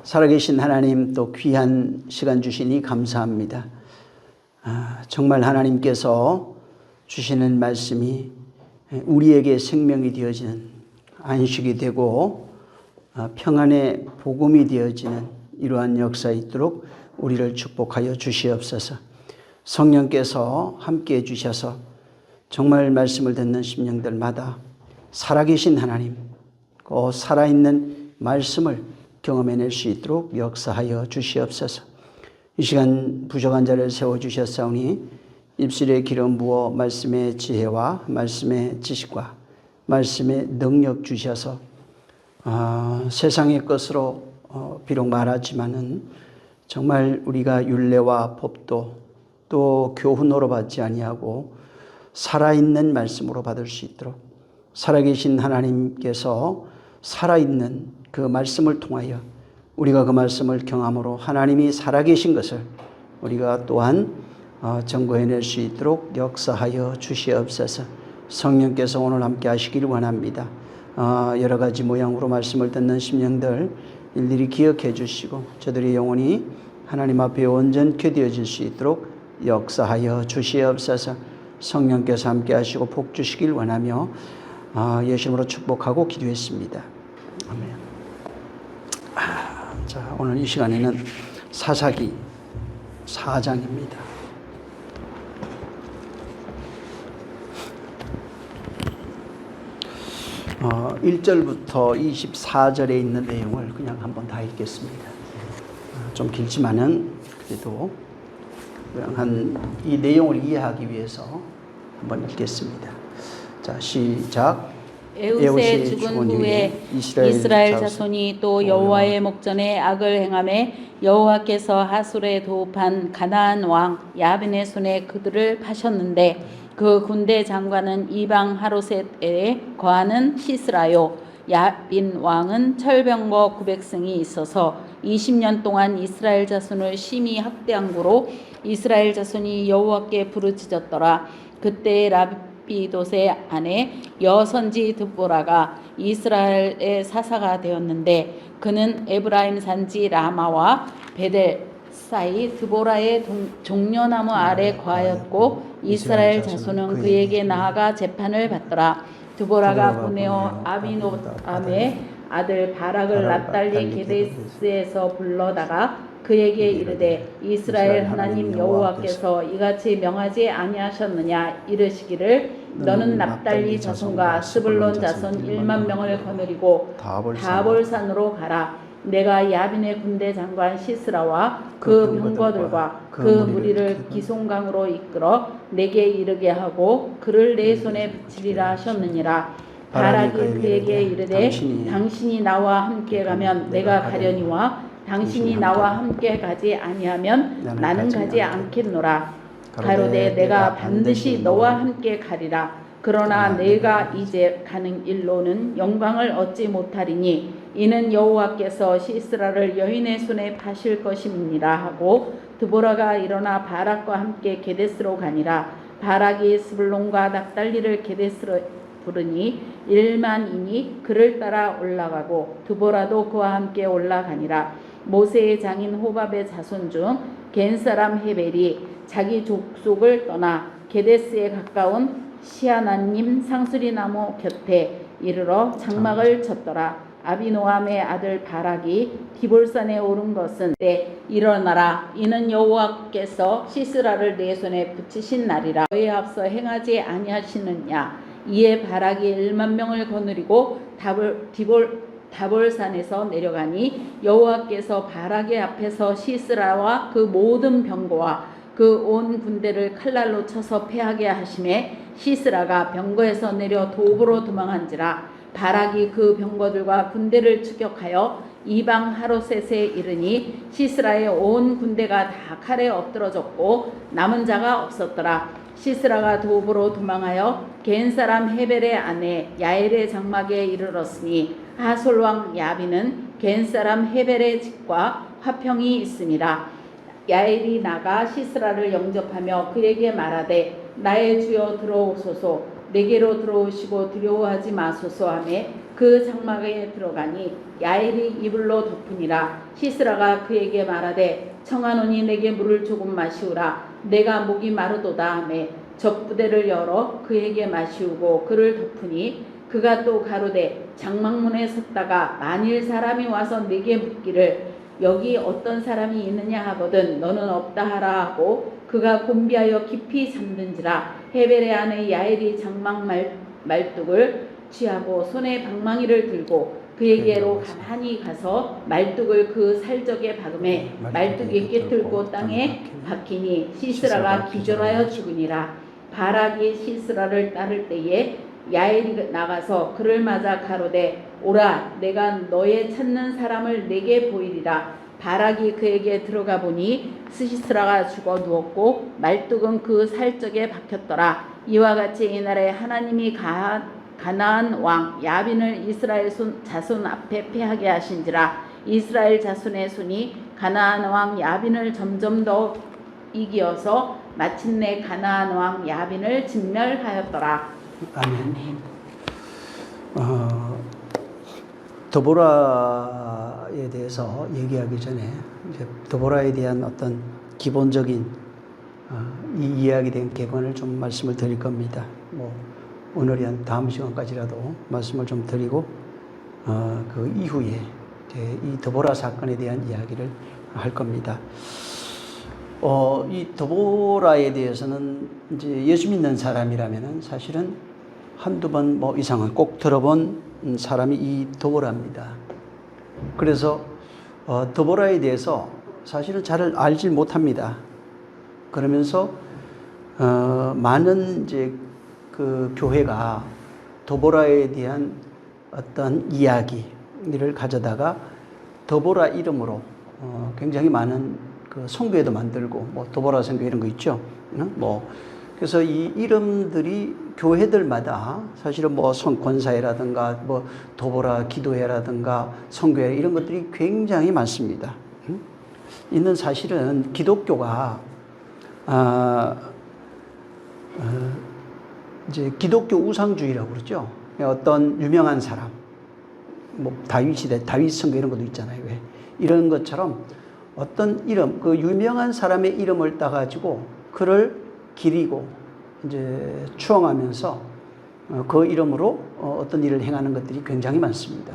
살아계신 하나님, 또 귀한 시간 주시니 감사합니다. 정말 하나님께서 주시는 말씀이 우리에게 생명이 되어지는, 안식이 되고 평안의 복음이 되어지는 이러한 역사에 있도록 우리를 축복하여 주시옵소서. 성령께서 함께해 주셔서 정말 말씀을 듣는 심령들마다 살아계신 하나님, 그 살아있는 말씀을 경험해낼 수 있도록 역사하여 주시옵소서. 이 시간 부족한 자를 세워주셨사오니 입술에 기름 부어 말씀의 지혜와 말씀의 지식과 말씀의 능력 주셔서 세상의 것으로 비록 말하지만은 정말 우리가 율례와 법도 또 교훈으로 받지 아니하고 살아있는 말씀으로 받을 수 있도록 살아계신 하나님께서 살아있는 그 말씀을 통하여 우리가 그 말씀을 경험으로 하나님이 살아계신 것을 우리가 또한 증거해낼 수 있도록 역사하여 주시옵소서. 성령께서 오늘 함께 하시기를 원합니다. 여러 가지 모양으로 말씀을 듣는 심령들 일일이 기억해 주시고 저들의 영혼이 하나님 앞에 온전케 되어질 수 있도록 역사하여 주시옵소서. 성령께서 함께 하시고 복 주시길 원하며 예수님으로 축복하고 기도했습니다. 아멘. 자, 오늘 이 시간에는 사사기 4장입니다. 어, 1절부터 24절에 있는 내용을 그냥 한번 다 읽겠습니다. 좀 길지만은 그래도 이 내용을 이해하기 위해서 한번 읽겠습니다. 자, 시작. 에웃의 죽은 후에 이스라엘 자손이 또 여호와의 목전에 악을 행하매 여호와께서 하솔에 도읍한 가나안 왕 야빈의 손에 그들을 파셨는데 그 군대 장관은 이방 하로셋에 거하는 시스라요. 야빈 왕은 철병거 900승이 있어서 20년 동안 이스라엘 자손을 심히 학대한 고로 이스라엘 자손이 여호와께 부르짖었더라. 그때 라피돗의 아내 여선지 드보라가 이스라엘의 사사가 되었는데 그는 에브라임 산지 라마와 베델 사이 드보라의 종려나무 아래 거하였고 이스라엘 자손은 그에게 나아가 재판을 받더라. 드보라가 보내어 아비노암의 아들 바락을 납달리 게데스에서 불러다가 그에게 이르되 이스라엘 하나님 여호와께서 이같이 명하지 아니하셨느냐 이르시기를 너는 납달리 자손과 스불론 자손 1만 명을 거느리고 다볼산으로 가라. 내가 야빈의 군대 장관 시스라와 그 병거들과 그 무리를 기송강으로 이끌어 내게 이르게 하고 그를 내 손에 붙이리라 하셨느니라. 바락이 그에게 이르되 당신이 나와 함께 가면 내가 가려니와 당신이 나와 함께 가지 아니하면 나는 가지 않겠노라. 가로되 내가 반드시 너와 함께 가리라. 그러나 내가 이제 가는 일로는 영광을 얻지 못하리니 이는 여호와께서 시스라를 여인의 손에 파실 것임이니라 하고 드보라가 일어나 바락과 함께 게데스로 가니라. 바락이 스불론과 납달리를 게데스로 부르니 1만인이 그를 따라 올라가고 드보라도 그와 함께 올라가니라. 모세의 장인 호밥의 자손 중 겐 사람 헤벨이 자기 족속을 떠나 게데스에 가까운 시아나님 상수리나무 곁에 이르러 장막을 쳤더라. 아비노암의 아들 바락이 디볼산에 오른 것은 때 일어나라. 이는 여호와께서 시스라를 내 손에 붙이신 날이라. 너에 앞서 행하지 아니하시느냐. 이에 바락이 1만 명을 거느리고 다볼산에서 내려가니 여호와께서 바락의 앞에서 시스라와 그 모든 병거와 그 온 군대를 칼날로 쳐서 패하게 하심에 시스라가 병거에서 내려 도브로 도망한지라. 바락이 그 병거들과 군대를 추격하여 이방 하로셋에 이르니 시스라의 온 군대가 다 칼에 엎드러졌고 남은 자가 없었더라. 시스라가 도브로 도망하여 겐 사람 헤벨의 아내 야엘의 장막에 이르렀으니 하솔 왕 야빈은 겐 사람 헤벨의 집과 화평이 있음이라. 야엘이 나가 시스라를 영접하며 그에게 말하되 나의 주여 들어오소서. 내게로 들어오시고 두려워하지 마소서 하매 그 장막에 들어가니 야엘이 이불로 덮으니라. 시스라가 그에게 말하되 청하노니 내게 물을 조금 마시우라. 내가 목이 마르도다 하매 젖부대를 열어 그에게 마시우고 그를 덮으니 그가 또 가로되 장막문에 섰다가 만일 사람이 와서 내게 묻기를 여기 어떤 사람이 있느냐 하거든 너는 없다 하라 하고 그가 곤비하여 깊이 잠든지라. 헤벨의 아내 야엘이 장막 말뚝을 취하고 손에 방망이를 들고 그에게로 가만히 가서 말뚝을 그 살적에 박음에 말뚝이 꿰뚫고 땅에 박히니 시스라가 기절하여 죽으니라. 바락이 시스라를 따를 때에 야엘이 나가서 그를 맞아 가로되 오라 내가 너의 찾는 사람을 내게 보이리라. 바락이 그에게 들어가 보니 시스라가 죽어 누웠고 말뚝은 그 살적에 박혔더라. 이와 같이 이날에 하나님이 가나안 왕 야빈을 이스라엘 자손 앞에 패하게 하신지라. 이스라엘 자손의 손이 가나안 왕 야빈을 점점 더 이기어서 마침내 가나안 왕 야빈을 진멸하였더라. 아멘. 드보라에 대해서 얘기하기 전에 이제 드보라에 대한 어떤 기본적인 이 이야기에 대한 개관을 좀 말씀을 드릴 겁니다. 뭐 오늘이 한 다음 시간까지라도 말씀을 좀 드리고 그 이후에 이 드보라 사건에 대한 이야기를 할 겁니다. 이 드보라에 대해서는 이제 예수 믿는 사람이라면은 사실은 한두 번 뭐 이상은 꼭 들어본 사람이 이 드보라입니다. 그래서 드보라에 대해서 사실은 잘 알지 못합니다. 그러면서 많은 이제 그 교회가 드보라에 대한 어떤 이야기를 가져다가 드보라 이름으로 굉장히 많은 그 성교회도 만들고 뭐 드보라 성교 이런 거 있죠. 뭐 그래서 이 이름들이 교회들마다 사실은 뭐 권사회라든가 뭐 드보라 기도회라든가 성교회 이런 것들이 굉장히 많습니다. 있는 사실은 기독교가 이제 기독교 우상주의라고 그러죠. 어떤 유명한 사람, 뭐 다윗 시대 다윗 성교 이런 것도 있잖아요. 왜 이런 것처럼 어떤 이름, 그 유명한 사람의 이름을 따가지고 그를 기리고 이제 추앙하면서 그 이름으로 어떤 일을 행하는 것들이 굉장히 많습니다.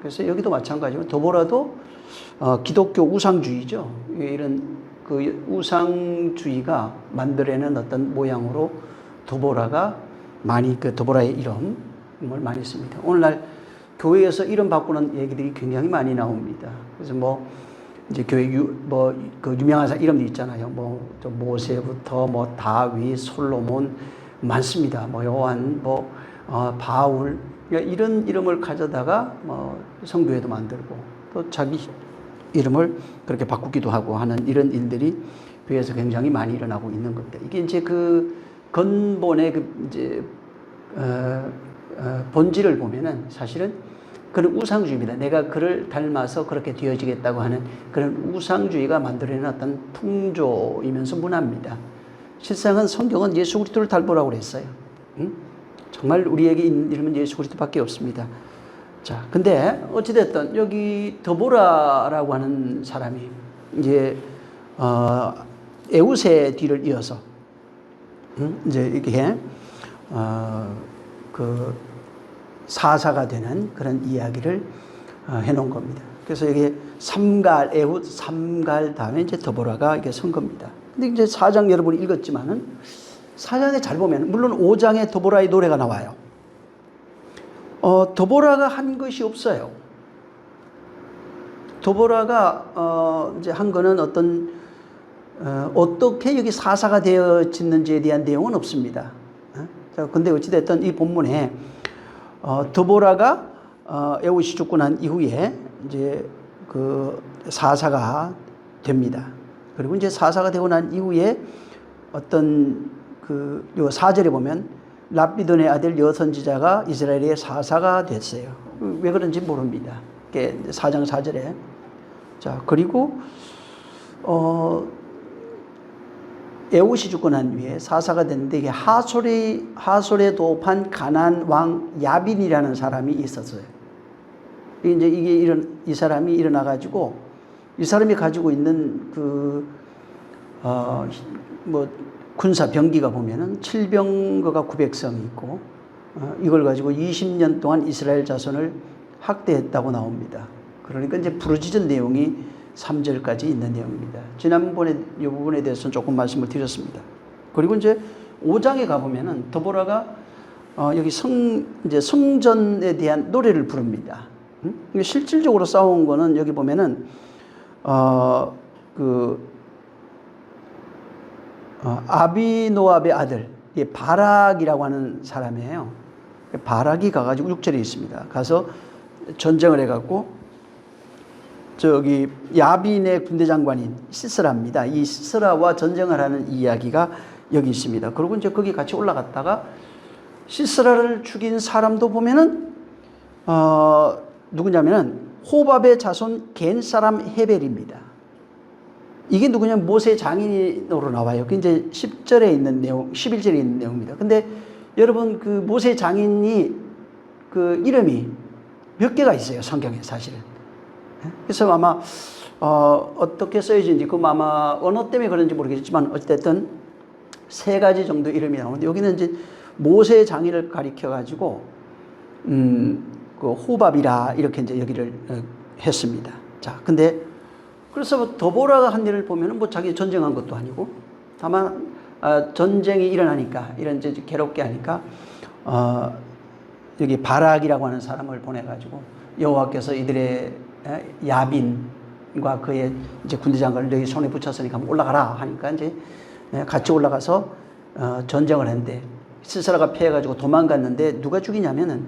그래서 여기도 마찬가지로 드보라도 기독교 우상주의죠. 이런 그 우상주의가 만들어낸 어떤 모양으로 드보라가 많이 그 드보라의 이름을 많이 씁니다. 오늘날 교회에서 이름 바꾸는 얘기들이 굉장히 많이 나옵니다. 그래서 뭐 이제 교회 그 유명한 사람 이름도 있잖아요. 뭐 모세부터 뭐 다윗, 솔로몬 많습니다. 뭐 요한, 뭐 바울 이런 이름을 가져다가 뭐 성교회도 만들고 또 자기 이름을 그렇게 바꾸기도 하고 하는 이런 일들이 교회에서 굉장히 많이 일어나고 있는 겁니다. 이게 이제 그 근본의 그 이제 본질을 보면은 사실은 그런 우상주의입니다. 내가 그를 닮아서 그렇게 되어지겠다고 하는 그런 우상주의가 만들어낸 어떤 풍조이면서 문화입니다. 실상은 성경은 예수 그리스도를 닮으라고 그랬어요. 정말 우리에게 있는 이름은 예수 그리스도밖에 없습니다. 자, 근데 어찌됐든 여기 드보라라고 하는 사람이 이제 에웃의 뒤를 이어서 이제 이렇게 그 사사가 되는 그런 이야기를 해놓은 겁니다. 그래서 여기 삼갈 에훗 삼갈 다음에 이제 드보라가 이게 선 겁니다. 근데 이제 4장 여러분이 읽었지만은 4장에 잘 보면 물론 5장에 드보라의 노래가 나와요. 드보라가 한 것이 없어요. 드보라가 이제 한 거는 어떻게 여기 사사가 되어졌는지에 대한 내용은 없습니다. 자, 근데 어찌됐든 이 본문에 드보라가 에웃이 죽고 난 이후에 이제 그 사사가 됩니다. 그리고 이제 사사가 되고 난 이후에 어떤 요 4절에 보면 랍비돈의 아들 여선지자가 이스라엘의 사사가 됐어요. 왜 그런지 모릅니다. 4장 4절에. 자, 그리고 에웃이 죽고 난 후에 사사가 됐는데 이게 하솔에 도읍한 가나안 왕 야빈이라는 사람이 있었어요. 이제 이 사람이 일어나 가지고 이 사람이 가지고 있는 뭐 군사 병기가 보면은 7병거가 900성이 있고 이걸 가지고 20년 동안 이스라엘 자손을 학대했다고 나옵니다. 그러니까 이제 부르짖은 내용이 3절까지 있는 내용입니다. 지난번에 이 부분에 대해서는 조금 말씀을 드렸습니다. 그리고 이제 5장에 가보면은 드보라가 여기 이제 성전에 대한 노래를 부릅니다. 실질적으로 싸운 거는 여기 보면은 아비노압의 아들 바락이라고 하는 사람이에요. 바락이 가가지고 6절에 있습니다. 가서 전쟁을 해갖고 저기 야빈의 군대 장관인 시스라입니다. 이 시스라와 전쟁을 하는 이야기가 여기 있습니다. 그리고 이제 거기 같이 올라갔다가 시스라를 죽인 사람도 보면은 누구냐면은 호밥의 자손 겐 사람 헤벨입니다. 이게 누구냐면 모세 장인으로 나와요. 그 이제 10절에 있는 내용, 11절에 있는 내용입니다. 근데 여러분 그 모세 장인이 그 이름이 몇 개가 있어요, 성경에 사실은. 그래서 아마 어떻게 써있는지 그 아마 언어 때문에 그런지 모르겠지만 어쨌든 3가지 정도 이름이 나오는데 여기는 이제 모세 장인을 가리켜 가지고 그 호밥이라 이렇게 이제 여기를 했습니다. 자, 근데 그래서 더보라가 한 일을 보면은 뭐 자기 전쟁한 것도 아니고 다만 전쟁이 일어나니까 이런 이제 괴롭게 하니까 여기 바락이라고 하는 사람을 보내 가지고 여호와께서 이들의 야빈과 그의 이제 군대 장관을 너희 손에 붙였으니까 한번 올라가라 하니까 이제 같이 올라가서 전쟁을 했는데 시스라가 피해 가지고 도망갔는데 누가 죽이냐면은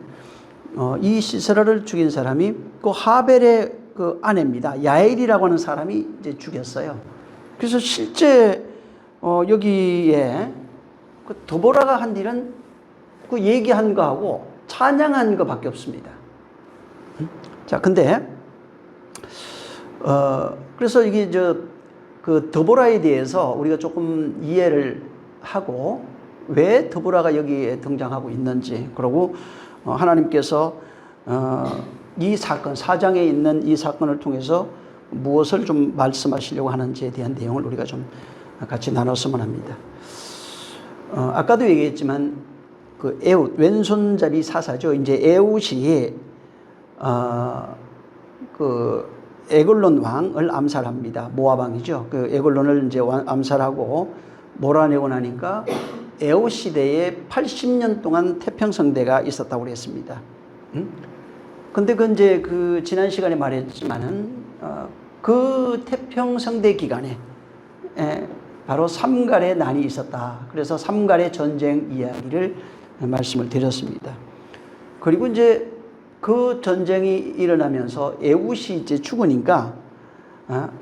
이 시스라를 죽인 사람이 그 하벨의 그 아내입니다. 야엘이라고 하는 사람이 이제 죽였어요. 그래서 실제 여기에 그 드보라가 한 일은 그 얘기한 거하고 찬양한 거밖에 없습니다. 자, 근데 그래서 이게 그 드보라에 대해서 우리가 조금 이해를 하고 왜 드보라가 여기에 등장하고 있는지, 그리고 하나님께서 이 사건, 4장에 있는 이 사건을 통해서 무엇을 좀 말씀하시려고 하는지에 대한 내용을 우리가 좀 같이 나눴으면 합니다. 아까도 얘기했지만 그 에웃, 왼손잡이 사사죠. 이제 에웃이 그 에글론 왕을 암살합니다. 모압 왕이죠. 그 에글론을 이제 암살하고 몰아내고 나니까 에웃 시대에 80년 동안 태평성대가 있었다고 그랬습니다. 근데 그 이제 그 지난 시간에 말했지만은 그 태평성대 기간에 바로 삼갈의 난이 있었다. 그래서 삼갈의 전쟁 이야기를 말씀을 드렸습니다. 그리고 이제 그 전쟁이 일어나면서 에웃이 이제 죽으니까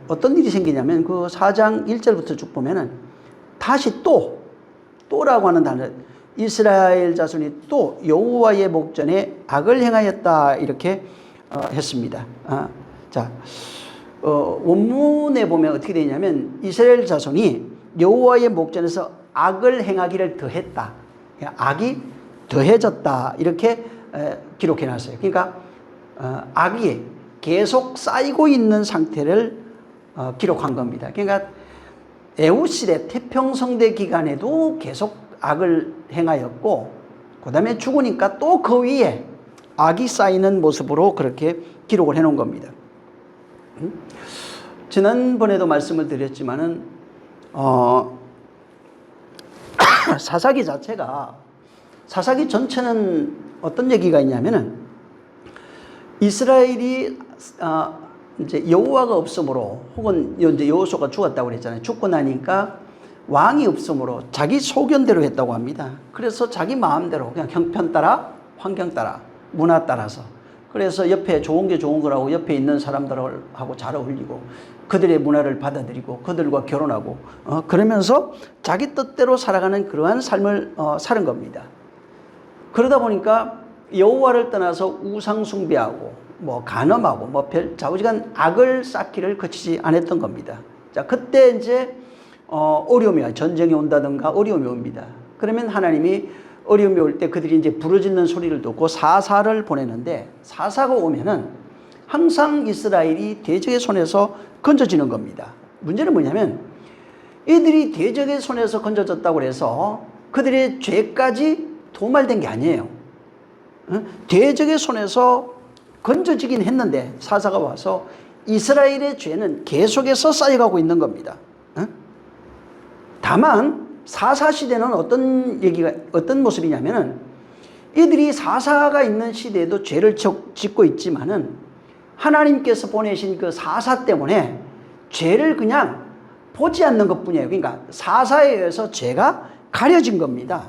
어떤 일이 생기냐면 그 4장 1절부터 쭉 보면은 다시 또라고 하는 단어, 이스라엘 자손이 또 여호와의 목전에 악을 행하였다 이렇게 했습니다. 자, 원문에 보면 어떻게 되냐면 이스라엘 자손이 여호와의 목전에서 악을 행하기를 더했다. 악이 더해졌다 이렇게 기록해 놨어요. 그러니까 악이 계속 쌓이고 있는 상태를 기록한 겁니다. 그러니까 에웃 시대 태평성대 기간에도 계속 악을 행하였고 그 다음에 죽으니까 또 그 위에 악이 쌓이는 모습으로 그렇게 기록을 해 놓은 겁니다. 지난번에도 말씀을 드렸지만은 사사기 자체가, 사사기 전체는 어떤 얘기가 있냐면은 이스라엘이 이제 여호와가 없으므로, 혹은 이제 여호수아가 죽었다고 그랬잖아요. 죽고 나니까 왕이 없으므로 자기 소견대로 했다고 합니다. 그래서 자기 마음대로 그냥 형편 따라, 환경 따라, 문화 따라서, 그래서 옆에 좋은 게 좋은 거라고 옆에 있는 사람들하고 잘 어울리고 그들의 문화를 받아들이고 그들과 결혼하고 그러면서 자기 뜻대로 살아가는 그러한 삶을 사는 겁니다. 그러다 보니까 여호와를 떠나서 우상 숭배하고 뭐 간음하고 뭐 별 좌우지간 악을 쌓기를 거치지 않았던 겁니다. 자, 그때 이제 어려움이 와요. 전쟁이 온다든가 어려움이 옵니다. 그러면 하나님이 어려움이 올 때 그들이 이제 부르짖는 소리를 듣고 사사를 보내는데, 사사가 오면은 항상 이스라엘이 대적의 손에서 건져지는 겁니다. 문제는 뭐냐면 이들이 대적의 손에서 건져졌다고 해서 그들의 죄까지 도말된 게 아니에요. 대적의 손에서 건져지긴 했는데 사사가 와서 이스라엘의 죄는 계속해서 쌓여가고 있는 겁니다. 다만 사사 시대는 어떤 모습이냐면은 이들이 사사가 있는 시대에도 죄를 짓고 있지만은 하나님께서 보내신 그 사사 때문에 죄를 그냥 보지 않는 것 뿐이에요. 그러니까 사사에 의해서 죄가 가려진 겁니다.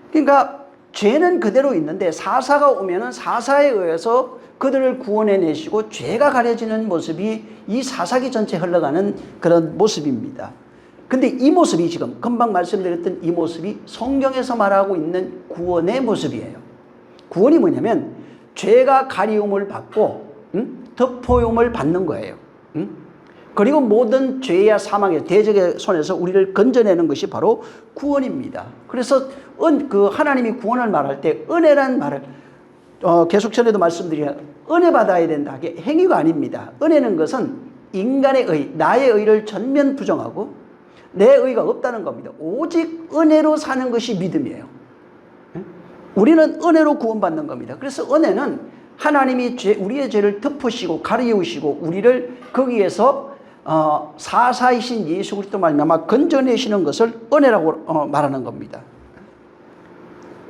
그러니까 죄는 그대로 있는데 사사가 오면은 사사에 의해서 그들을 구원해 내시고 죄가 가려지는 모습이 이 사사기 전체에 흘러가는 그런 모습입니다. 근데 이 모습이 지금 금방 말씀드렸던 이 모습이 성경에서 말하고 있는 구원의 모습이에요. 구원이 뭐냐면 죄가 가리움을 받고 덮어용을 받는 거예요. 그리고 모든 죄와 사망의 대적의 손에서 우리를 건져내는 것이 바로 구원입니다. 그래서 하나님이 구원을 말할 때 은혜란 말을 계속 전에도 말씀드리면 은혜 받아야 된다. 이게 행위가 아닙니다. 은혜는 것은 인간의 의, 나의 의를 전면 부정하고 내 의가 없다는 겁니다. 오직 은혜로 사는 것이 믿음이에요. 우리는 은혜로 구원받는 겁니다. 그래서 은혜는 하나님이 우리의 죄를 덮으시고 가리우시고 우리를 거기에서 사사이신 예수 그리스도 말미암아 건져내시는 것을 은혜라고 말하는 겁니다.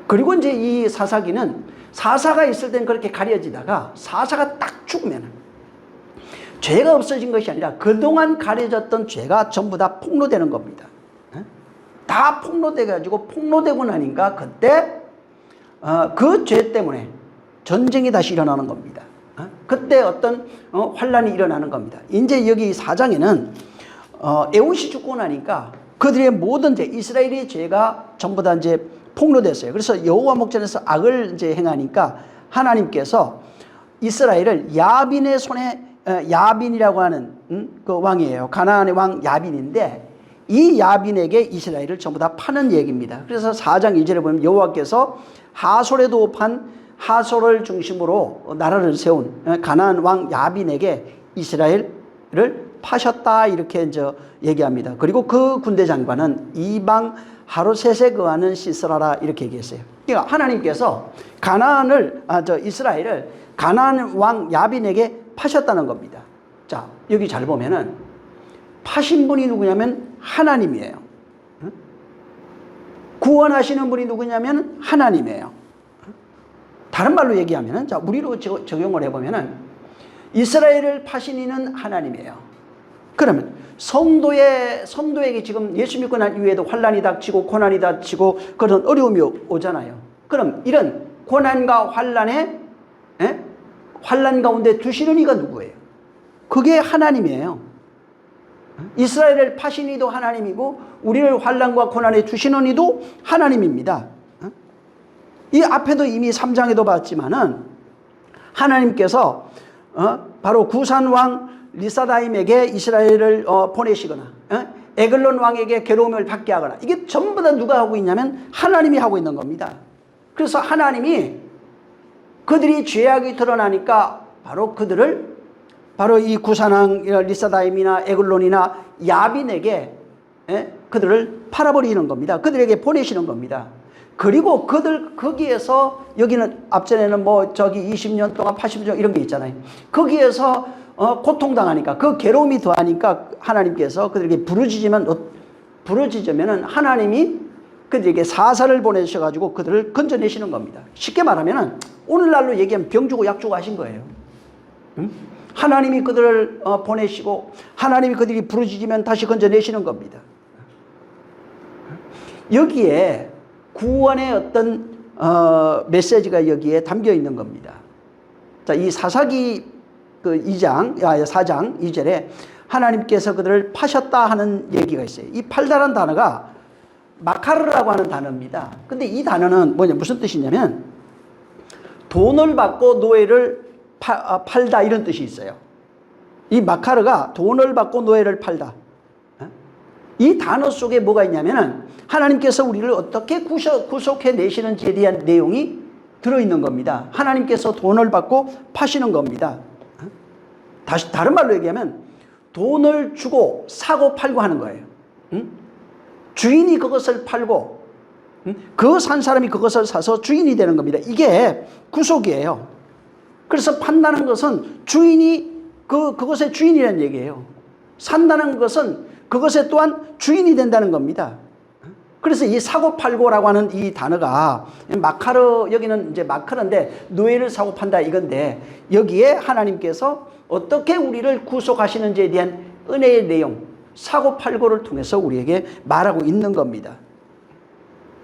그리고 이제 이 사사기는 사사가 있을 땐 그렇게 가려지다가 사사가 딱 죽으면 죄가 없어진 것이 아니라 그동안 가려졌던 죄가 전부 다 폭로되는 겁니다. 다 폭로돼가지고 폭로되고 나니까 그때 그 죄 때문에 전쟁이 다시 일어나는 겁니다. 그때 어떤 환란이 일어나는 겁니다. 이제 여기 4장에는 에훗이 죽고 나니까 그들의 모든 죄, 이스라엘의 죄가 전부 다 이제 폭로됐어요. 그래서 여호와 목전에서 악을 이제 행하니까 하나님께서 이스라엘을 야빈의 손에 야빈이라고 하는 그 왕이에요. 가나안의 왕 야빈인데 이 야빈에게 이스라엘을 전부 다 파는 얘기입니다. 그래서 4장 1절에 보면 여호와께서 하솔에 도읍한 하솔을 중심으로 나라를 세운 가나안 왕 야빈에게 이스라엘을 파셨다 이렇게 이제 얘기합니다. 그리고 그 군대 장관은 이방 하루셋에 거하는 시스라라 이렇게 얘기했어요. 그러니까 하나님께서 이스라엘을 가나안 왕 야빈에게 파셨다는 겁니다. 자, 여기 잘 보면은 파신 분이 누구냐면 하나님이에요. 구원하시는 분이 누구냐면 하나님이에요. 다른 말로 얘기하면은, 자, 우리로 적용을 해보면은 이스라엘을 파신 이는 하나님이에요. 그러면 성도에게 지금 예수 믿고 난 이후에도 환란이 닥치고 고난이 닥치고 그런 어려움이 오잖아요. 그럼 이런 고난과 환란 가운데 두시는 이가 누구예요? 그게 하나님이에요. 이스라엘을 파신 이도 하나님이고 우리를 환란과 고난에 두시는 이도 하나님입니다. 이 앞에도 이미 3장에도 봤지만은 하나님께서 바로 구산 왕 리사다임에게 이스라엘을 보내시거나 에글론 왕에게 괴로움을 받게 하거나 이게 전부 다 누가 하고 있냐면 하나님이 하고 있는 겁니다. 그래서 하나님이 그들이 죄악이 드러나니까 바로 이 구산왕 리사다임이나 에글론이나 야빈에게 그들을 팔아버리는 겁니다. 그들에게 보내시는 겁니다. 그리고 거기에서 여기는 앞전에는 20년 동안 80년 이런 게 있잖아요. 거기에서 고통당하니까 그 괴로움이 더하니까 하나님께서 그들에게 부르짖으면은 하나님이 그들에게 사사를 보내셔가지고 그들을 건져내시는 겁니다. 쉽게 말하면은 오늘날로 얘기하면 병 주고 약 주고 하신 거예요. 하나님이 그들을 보내시고 하나님이 그들이 부르짖으면 다시 건져내시는 겁니다. 여기에 구원의 어떤 메시지가 여기에 담겨 있는 겁니다. 자, 이 사사기 4장 2절에 하나님께서 그들을 파셨다 하는 얘기가 있어요. 이 팔다라는 단어가 마카르라고 하는 단어입니다. 근데 이 단어는 무슨 뜻이냐면 돈을 받고 노예를 팔다 이런 뜻이 있어요. 이 마카르가 돈을 받고 노예를 팔다. 이 단어 속에 뭐가 있냐면은 하나님께서 우리를 어떻게 구속해 내시는지에 대한 내용이 들어있는 겁니다. 하나님께서 돈을 받고 파시는 겁니다. 다른 말로 얘기하면 돈을 주고 사고 팔고 하는 거예요. 주인이 그것을 팔고 그 산 사람이 그것을 사서 주인이 되는 겁니다. 이게 구속이에요. 그래서 판다는 것은 주인이 그것의 주인이라는 얘기예요. 산다는 것은 그것에 또한 주인이 된다는 겁니다. 그래서 이 사고 팔고라고 하는 이 단어가 마카르, 여기는 이제 마카르인데 노예를 사고 판다 이건데, 여기에 하나님께서 어떻게 우리를 구속하시는지에 대한 은혜의 내용, 사고 팔고를 통해서 우리에게 말하고 있는 겁니다.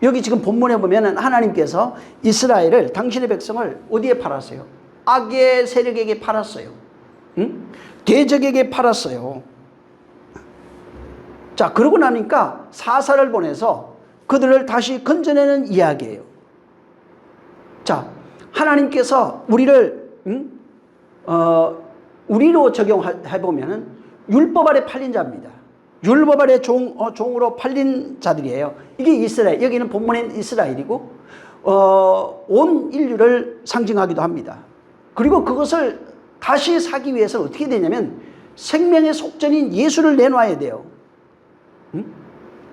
여기 지금 본문에 보면은 하나님께서 이스라엘을, 당신의 백성을 어디에 팔았어요? 악의 세력에게 팔았어요. 대적에게 팔았어요. 자, 그러고 나니까 사사를 보내서 그들을 다시 건져내는 이야기예요. 자, 하나님께서 우리를 우리로 적용해보면은 율법 아래 팔린 자입니다. 율법 아래 종으로 팔린 자들이에요. 이게 이스라엘, 여기는 본문엔 이스라엘이고 온 인류를 상징하기도 합니다. 그리고 그것을 다시 사기 위해서 어떻게 되냐면 생명의 속전인 예수를 내놔야 돼요.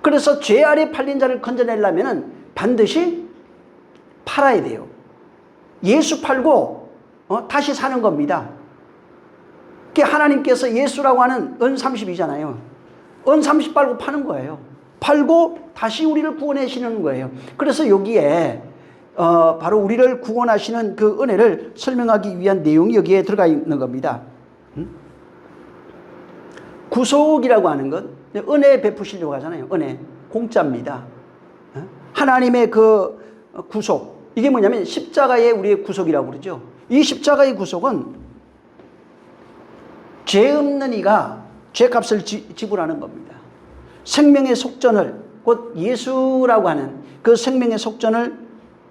그래서 죄 아래 팔린 자를 건져내려면 반드시 팔아야 돼요. 예수 팔고 다시 사는 겁니다. 하나님께서 예수라고 하는 은30이잖아요. 은30 팔고 파는 거예요. 팔고 다시 우리를 구원하시는 거예요. 그래서 여기에 바로 우리를 구원하시는 그 은혜를 설명하기 위한 내용이 여기에 들어가 있는 겁니다. 구속이라고 하는 것, 은혜 베푸시려고 하잖아요. 은혜, 공짜입니다. 하나님의 그 구속, 이게 뭐냐면 십자가의 우리의 구속이라고 그러죠. 이 십자가의 구속은 죄 없는 이가 죄값을 지불하는 겁니다. 생명의 속전을, 곧 예수라고 하는 그 생명의 속전을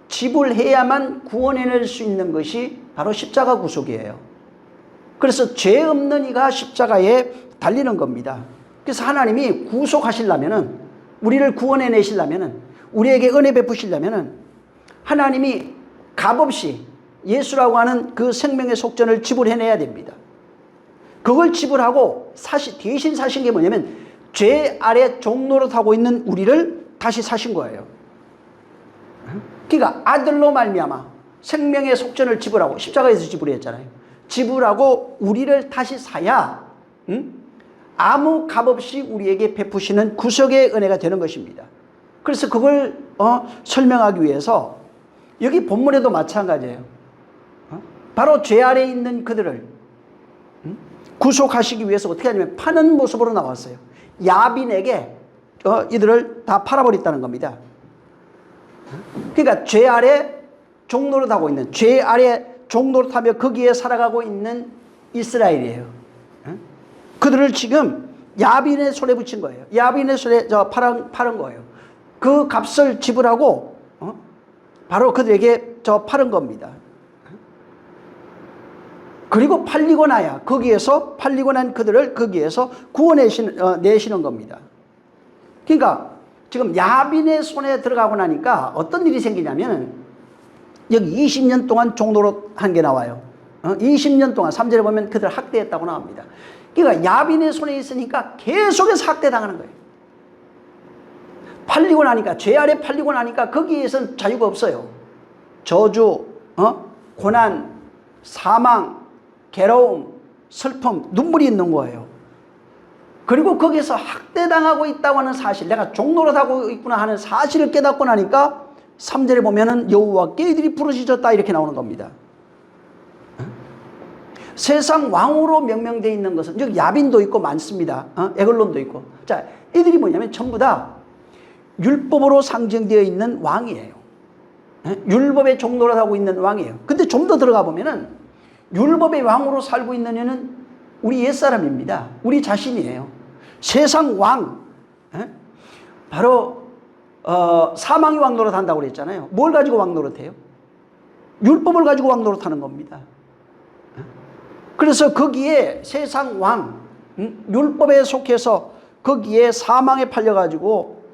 지불해야만 구원해낼 수 있는 것이 바로 십자가 구속이에요. 그래서 죄 없는 이가 십자가에 달리는 겁니다. 그래서 하나님이 구속하시려면은, 우리를 구원해내시려면은, 우리에게 은혜 베푸시려면은 하나님이 값없이 예수라고 하는 그 생명의 속전을 지불해내야 됩니다. 그걸 지불하고 대신 사신 게 뭐냐면 죄 아래 종노릇하고 있는 우리를 다시 사신 거예요. 그러니까 아들로 말미암아 생명의 속전을 지불하고, 십자가에서 지불했잖아요. 지불하고 우리를 다시 사야 아무 값없이 우리에게 베푸시는 구속의 은혜가 되는 것입니다. 그래서 그걸 설명하기 위해서 여기 본문에도 마찬가지예요. 바로 죄 아래에 있는 그들을 구속하시기 위해서 어떻게 하냐면 파는 모습으로 나왔어요. 야빈에게 이들을 다 팔아버렸다는 겁니다. 그러니까 죄 아래 종노릇하고 있는, 죄 아래 종노릇하며 거기에 살아가고 있는 이스라엘이에요. 그들을 지금 야빈의 손에 붙인 거예요. 야빈의 손에 팔은 거예요. 그 값을 지불하고 바로 그들에게 팔은 겁니다. 그리고 팔리고 나야 거기에서, 팔리고 난 그들을 거기에서 구원내시는 겁니다. 그러니까 지금 야빈의 손에 들어가고 나니까 어떤 일이 생기냐면 여기 20년 동안 종노릇 한 게 나와요. 20년 동안 3절에 보면 그들 학대했다고 나옵니다. 그러니까 야빈의 손에 있으니까 계속해서 학대당하는 거예요. 팔리고 나니까, 죄 아래 팔리고 나니까 거기에선 자유가 없어요. 저주, 고난, 사망, 괴로움, 슬픔, 눈물이 있는 거예요. 그리고 거기서 학대당하고 있다고 하는 사실, 내가 종노릇하고 있구나 하는 사실을 깨닫고 나니까 3절에 보면은 여호와께 이들이 부르짖었다 이렇게 나오는 겁니다. 세상 왕으로 명명되어 있는 것은, 즉 야빈도 있고 많습니다. 에글론도 있고. 자, 이들이 뭐냐면 전부 다 율법으로 상징되어 있는 왕이에요. 율법의 종노릇하고 있는 왕이에요. 근데 좀 더 들어가 보면은 율법의 왕으로 살고 있는 이는 우리 옛사람입니다. 우리 자신이에요. 세상 왕, 바로 사망의 왕노릇 한다고 그랬잖아요. 뭘 가지고 왕노릇해요? 율법을 가지고 왕노릇하는 겁니다. 그래서 거기에 세상 왕, 율법에 속해서 거기에 사망에 팔려가지고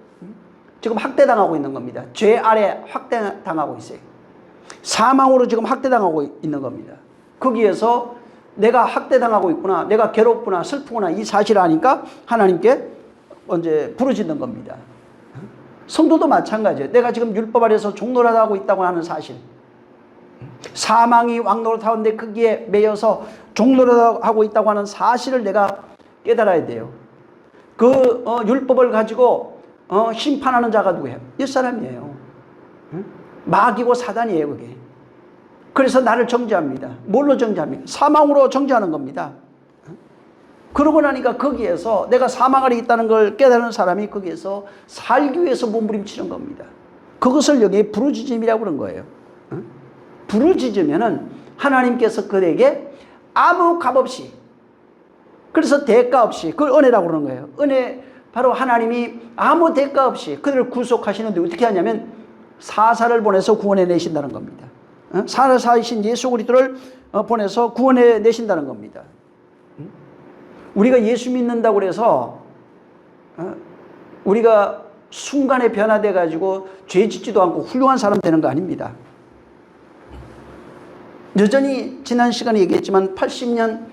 지금 학대당하고 있는 겁니다. 죄 아래 학대당하고 있어요. 사망으로 지금 학대당하고 있는 겁니다. 거기에서 내가 학대당하고 있구나, 내가 괴롭구나, 슬프구나, 이 사실을 아니까 하나님께 이제 부르짖는 겁니다. 성도도 마찬가지예요. 내가 지금 율법 아래에서 종노릇하고 있다고 하는 사실, 사망이 왕노릇하는데 거기에 매여서 종노릇하고 있다고 하는 사실을 내가 깨달아야 돼요. 그 율법을 가지고 심판하는 자가 누구예요? 옛사람이에요. 마귀고 사단이에요, 그게. 그래서 나를 정죄합니다. 뭘로 정죄합니까? 사망으로 정죄하는 겁니다. 그러고 나니까 거기에서 내가 사망 아래 있다는 걸 깨달은 사람이 거기에서 살기 위해서 몸부림치는 겁니다. 그것을 여기 부르짖음이라고 그런 거예요. 부르짖으면은 하나님께서 그에게 아무 값 없이, 그래서 대가 없이, 그걸 은혜라고 그러는 거예요. 은혜, 바로 하나님이 아무 대가 없이 그들을 구속하시는데 어떻게 하냐면 사사를 보내서 구원해 내신다는 겁니다. 사사이신 예수 그리스도를 보내서 구원해 내신다는 겁니다. 우리가 예수 믿는다고 그래서 우리가 순간에 변화돼 가지고 죄 짓지도 않고 훌륭한 사람 되는 거 아닙니다. 여전히 지난 시간에 얘기했지만 80년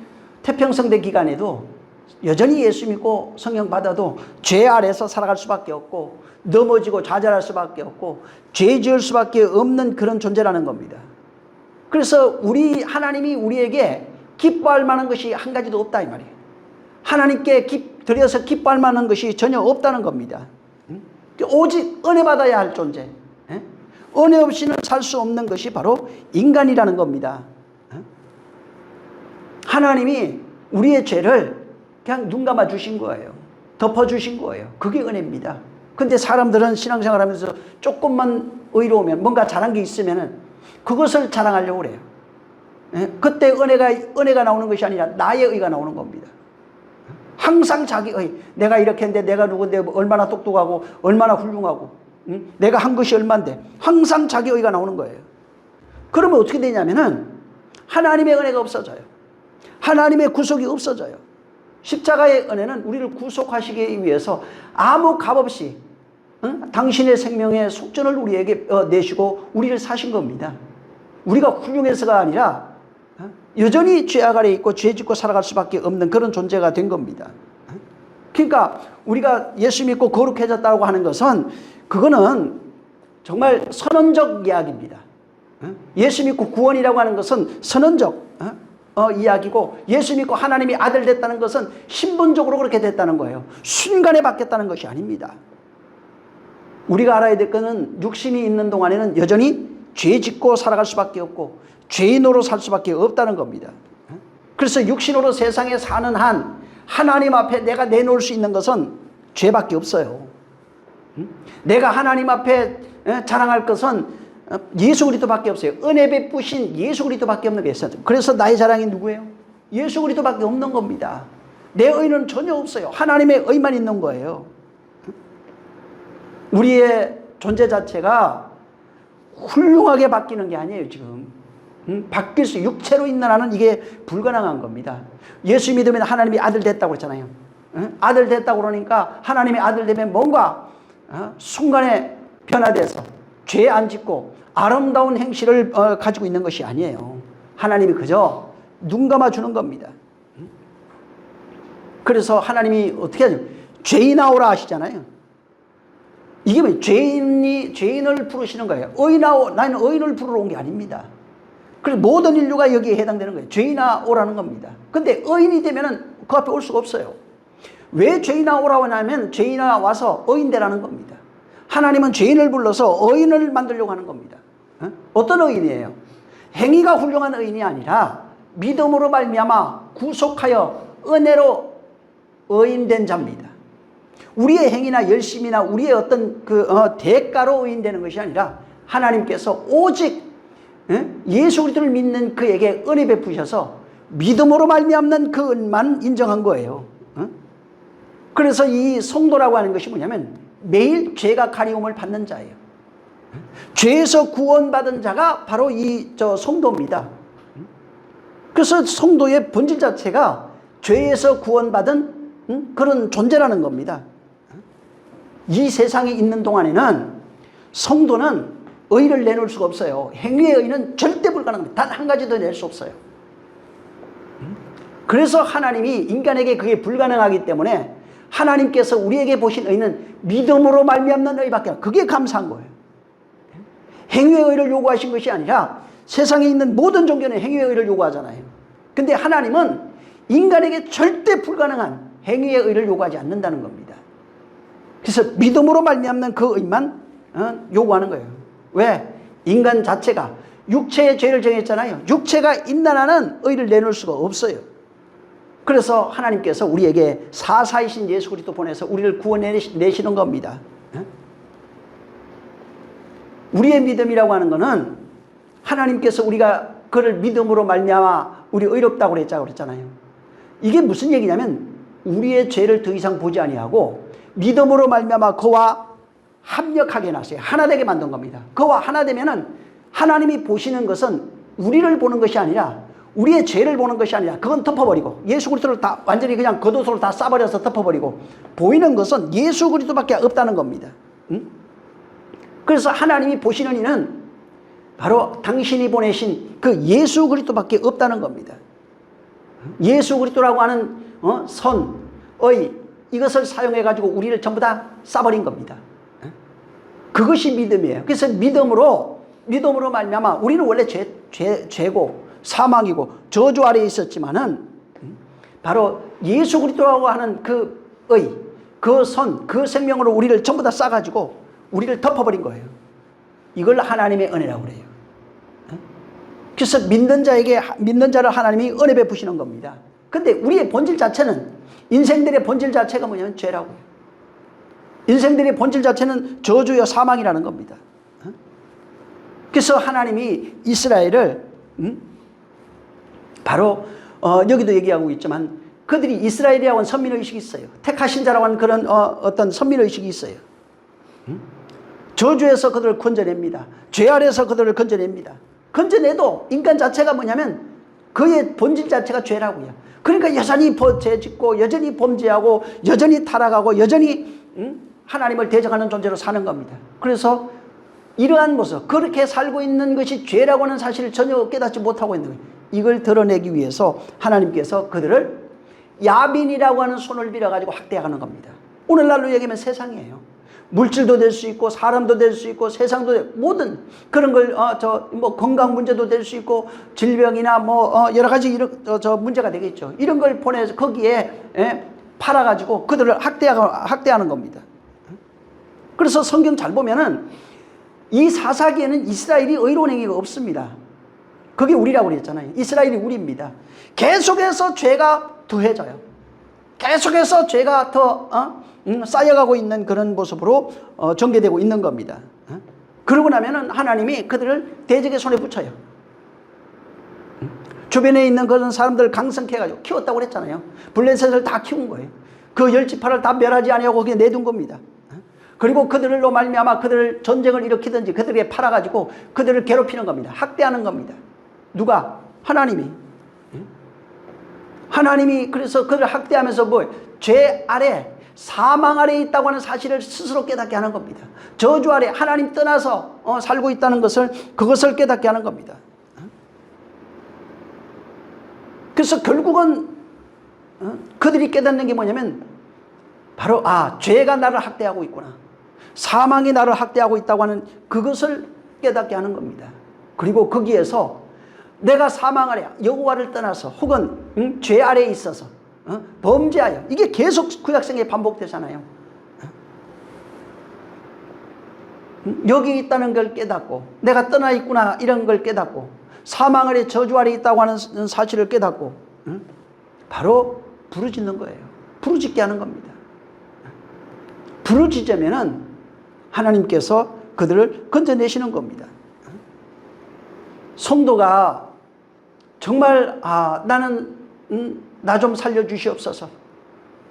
태평성대 기간에도 여전히 예수 믿고 성령 받아도 죄 아래서 살아갈 수밖에 없고 넘어지고 좌절할 수밖에 없고 죄 지을 수밖에 없는 그런 존재라는 겁니다. 그래서 하나님이 우리에게 기뻐할 만한 것이 한 가지도 없다 이 말이에요. 하나님께 드려서 기뻐할 만한 것이 전혀 없다는 겁니다. 오직 은혜 받아야 할 존재, 은혜 없이는 살 수 없는 것이 바로 인간이라는 겁니다. 하나님이 우리의 죄를 그냥 눈 감아 주신 거예요. 덮어 주신 거예요. 그게 은혜입니다. 근데 사람들은 신앙생활 하면서 조금만 의로우면, 뭔가 잘한 게 있으면은 그것을 자랑하려고 그래요. 그때 은혜가 나오는 것이 아니라 나의 의가 나오는 겁니다. 항상 자기 의, 내가 이렇게 했는데 내가 누군데 얼마나 똑똑하고 얼마나 훌륭하고 내가 한 것이 얼만데, 항상 자기 의가 나오는 거예요. 그러면 어떻게 되냐면은 하나님의 은혜가 없어져요. 하나님의 구속이 없어져요. 십자가의 은혜는 우리를 구속하시기 위해서 아무 값 없이 당신의 생명의 속전을 우리에게 내시고 우리를 사신 겁니다. 우리가 훌륭해서가 아니라 여전히 죄악 아래에 있고 죄 짓고 살아갈 수밖에 없는 그런 존재가 된 겁니다. 그러니까 우리가 예수 믿고 거룩해졌다고 하는 것은, 그거는 정말 선언적 이야기입니다. 예수 믿고 구원이라고 하는 것은 선언적 이야기고, 예수 믿고 하나님이 아들 됐다는 것은 신분적으로 그렇게 됐다는 거예요. 순간에 바뀌었다는 것이 아닙니다. 우리가 알아야 될 것은 육신이 있는 동안에는 여전히 죄 짓고 살아갈 수밖에 없고 죄인으로 살 수밖에 없다는 겁니다. 그래서 육신으로 세상에 사는 한 하나님 앞에 내가 내놓을 수 있는 것은 죄밖에 없어요. 내가 하나님 앞에 자랑할 것은 예수 그리스도밖에 없어요. 은혜 베푸신 예수 그리스도밖에 없는 게 있어요. 그래서 나의 자랑이 누구예요? 예수 그리스도밖에 없는 겁니다. 내 의는 전혀 없어요. 하나님의 의만 있는 거예요. 우리의 존재 자체가 훌륭하게 바뀌는 게 아니에요, 지금. 바뀔 수, 육체로 있는 한은 이게 불가능한 겁니다. 예수 믿으면 하나님이 아들 됐다고 그랬잖아요. 아들 됐다고 그러니까 하나님의 아들 되면 뭔가 순간에 변화돼서 죄 안 짓고 아름다운 행실을 가지고 있는 것이 아니에요. 하나님이 그저 눈 감아 주는 겁니다. 그래서 하나님이 어떻게 하죠? 죄인아 오라 하시잖아요. 이게 뭐 죄인을 부르시는 거예요. 의인아, 나는 의인을 부르러 온 게 아닙니다. 그래서 모든 인류가 여기에 해당되는 거예요. 죄인아 오라는 겁니다. 근데 의인이 되면은 그 앞에 올 수가 없어요. 왜 죄인아 오라고 하냐면 죄인아 와서 의인 되라는 겁니다. 하나님은 죄인을 불러서 의인을 만들려고 하는 겁니다. 어떤 의인이에요? 행위가 훌륭한 의인이 아니라 믿음으로 말미암아 구속하여 은혜로 의인된 자입니다. 우리의 행위나 열심이나 우리의 어떤 대가로 의인되는 것이 아니라 하나님께서 오직 예수 그리스도를 믿는 그에게 은혜 베푸셔서 믿음으로 말미암는 그 은만 인정한 거예요. 그래서 이 성도라고 하는 것이 뭐냐면 매일 죄가 가리움을 받는 자예요. 죄에서 구원받은 자가 바로 이 성도입니다. 그래서 성도의 본질 자체가 죄에서 구원받은 그런 존재라는 겁니다. 이 세상에 있는 동안에는 성도는 의를 내놓을 수가 없어요. 행위의 의는 절대 불가능합니다. 단 한 가지도 낼 수 없어요. 그래서 하나님이 인간에게 그게 불가능하기 때문에 하나님께서 우리에게 보신 의는 믿음으로 말미암는 의밖에 없어요. 그게 감사한 거예요. 행위의 의를 요구하신 것이 아니라 세상에 있는 모든 종교는 행위의 의를 요구하잖아요. 근데 하나님은 인간에게 절대 불가능한 행위의 의를 요구하지 않는다는 겁니다. 그래서 믿음으로 말미암는 그 의만 요구하는 거예요. 왜? 인간 자체가 육체의 죄를 정했잖아요. 육체가 있는 한은 의를 내놓을 수가 없어요. 그래서 하나님께서 우리에게 사사이신 예수 그리스도 보내서 우리를 구원내시는 겁니다. 우리의 믿음이라고 하는 것은 하나님께서 우리가 그를 믿음으로 말미암아 우리 의롭다고 그랬잖아요. 이게 무슨 얘기냐면 우리의 죄를 더 이상 보지 아니하고 믿음으로 말미암아 그와 합력하게 해놨어요. 하나 되게 만든 겁니다. 그와 하나 되면은 하나님이 보시는 것은 우리를 보는 것이 아니라 우리의 죄를 보는 것이 아니라 그건 덮어버리고 예수 그리스도를 다 완전히 그냥 겉옷으로 다 싸버려서 덮어버리고 보이는 것은 예수 그리스도밖에 없다는 겁니다. 그래서 하나님이 보시는 이는 바로 당신이 보내신 그 예수 그리스도밖에 없다는 겁니다. 예수 그리스도라고 하는 선의 이것을 사용해가지고 우리를 전부 다 싸버린 겁니다. 그것이 믿음이에요. 그래서 믿음으로 말미암아 우리는 원래 죄고 사망이고 저주 아래에 있었지만은 바로 예수 그리스도라고 하는 그 의, 그 선, 그 생명으로 우리를 전부 다 싸가지고 우리를 덮어버린 거예요. 이걸 하나님의 은혜라고 그래요. 그래서 믿는 자를 하나님이 은혜 베푸시는 겁니다. 근데 우리의 본질 자체는 인생들의 본질 자체가 뭐냐면 죄라고요. 인생들의 본질 자체는 저주여 사망이라는 겁니다. 그래서 하나님이 이스라엘을 바로 여기도 얘기하고 있지만 그들이 이스라엘이라고 하는 선민의식이 있어요. 택하신 자라고 하는 그런 어떤 선민의식이 있어요. 저주에서 그들을 건져냅니다. 죄 아래에서 그들을 건져냅니다. 건져내도 인간 자체가 뭐냐면 그의 본질 자체가 죄라고요. 그러니까 여전히 죄 짓고 여전히 범죄하고 여전히 타락하고 여전히 하나님을 대적하는 존재로 사는 겁니다. 그래서 이러한 모습, 그렇게 살고 있는 것이 죄라고 하는 사실을 전혀 깨닫지 못하고 있는 거예요. 이걸 드러내기 위해서 하나님께서 그들을 야빈이라고 하는 손을 빌어가지고 학대하는 겁니다. 오늘날로 얘기하면 세상이에요. 물질도 될 수 있고 사람도 될 수 있고 세상도 되고 모든 그런 걸 건강 문제도 될 수 있고 질병이나 여러 가지 이런 문제가 되겠죠. 이런 걸 보내서 거기에 팔아가지고 그들을 학대하는 겁니다. 그래서 성경 잘 보면은 이 사사기에는 이스라엘이 의로운 행위가 없습니다. 그게 우리라고 그랬잖아요. 이스라엘이 우리입니다. 계속해서 죄가 더해져요. 계속해서 죄가 더 쌓여가고 있는 그런 모습으로 전개되고 있는 겁니다. 그러고 나면은 하나님이 그들을 대적의 손에 붙여요. 주변에 있는 그런 사람들 강성케 해가지고 키웠다고 그랬잖아요. 블레셋을 다 키운 거예요. 그 10지파를 다 멸하지 아니하고 그냥 내둔 겁니다. 그리고 그들로 말미암아 그들을 전쟁을 일으키든지 그들에게 팔아가지고 그들을 괴롭히는 겁니다. 학대하는 겁니다. 누가? 하나님이. 하나님이 그래서 그들을 학대하면서 죄 아래 사망 아래에 있다고 하는 사실을 스스로 깨닫게 하는 겁니다. 저주 아래 하나님 떠나서 살고 있다는 그것을 깨닫게 하는 겁니다. 그래서 결국은 그들이 깨닫는 게 뭐냐면 바로 죄가 나를 학대하고 있구나. 사망이 나를 학대하고 있다고 하는 그것을 깨닫게 하는 겁니다. 그리고 거기에서 내가 사망 아래 여호와를 떠나서 혹은 죄 아래에 있어서 범죄하여 이게 계속 구약성에 반복되잖아요. 여기 있다는 걸 깨닫고 내가 떠나 있구나 이런 걸 깨닫고 사망 아래 저주 아래 있다고 하는 사실을 깨닫고 바로 부르짖는 거예요. 부르짖게 하는 겁니다. 부르짖으면은 하나님께서 그들을 건져내시는 겁니다. 성도가 정말 나는 나 좀 살려주시옵소서.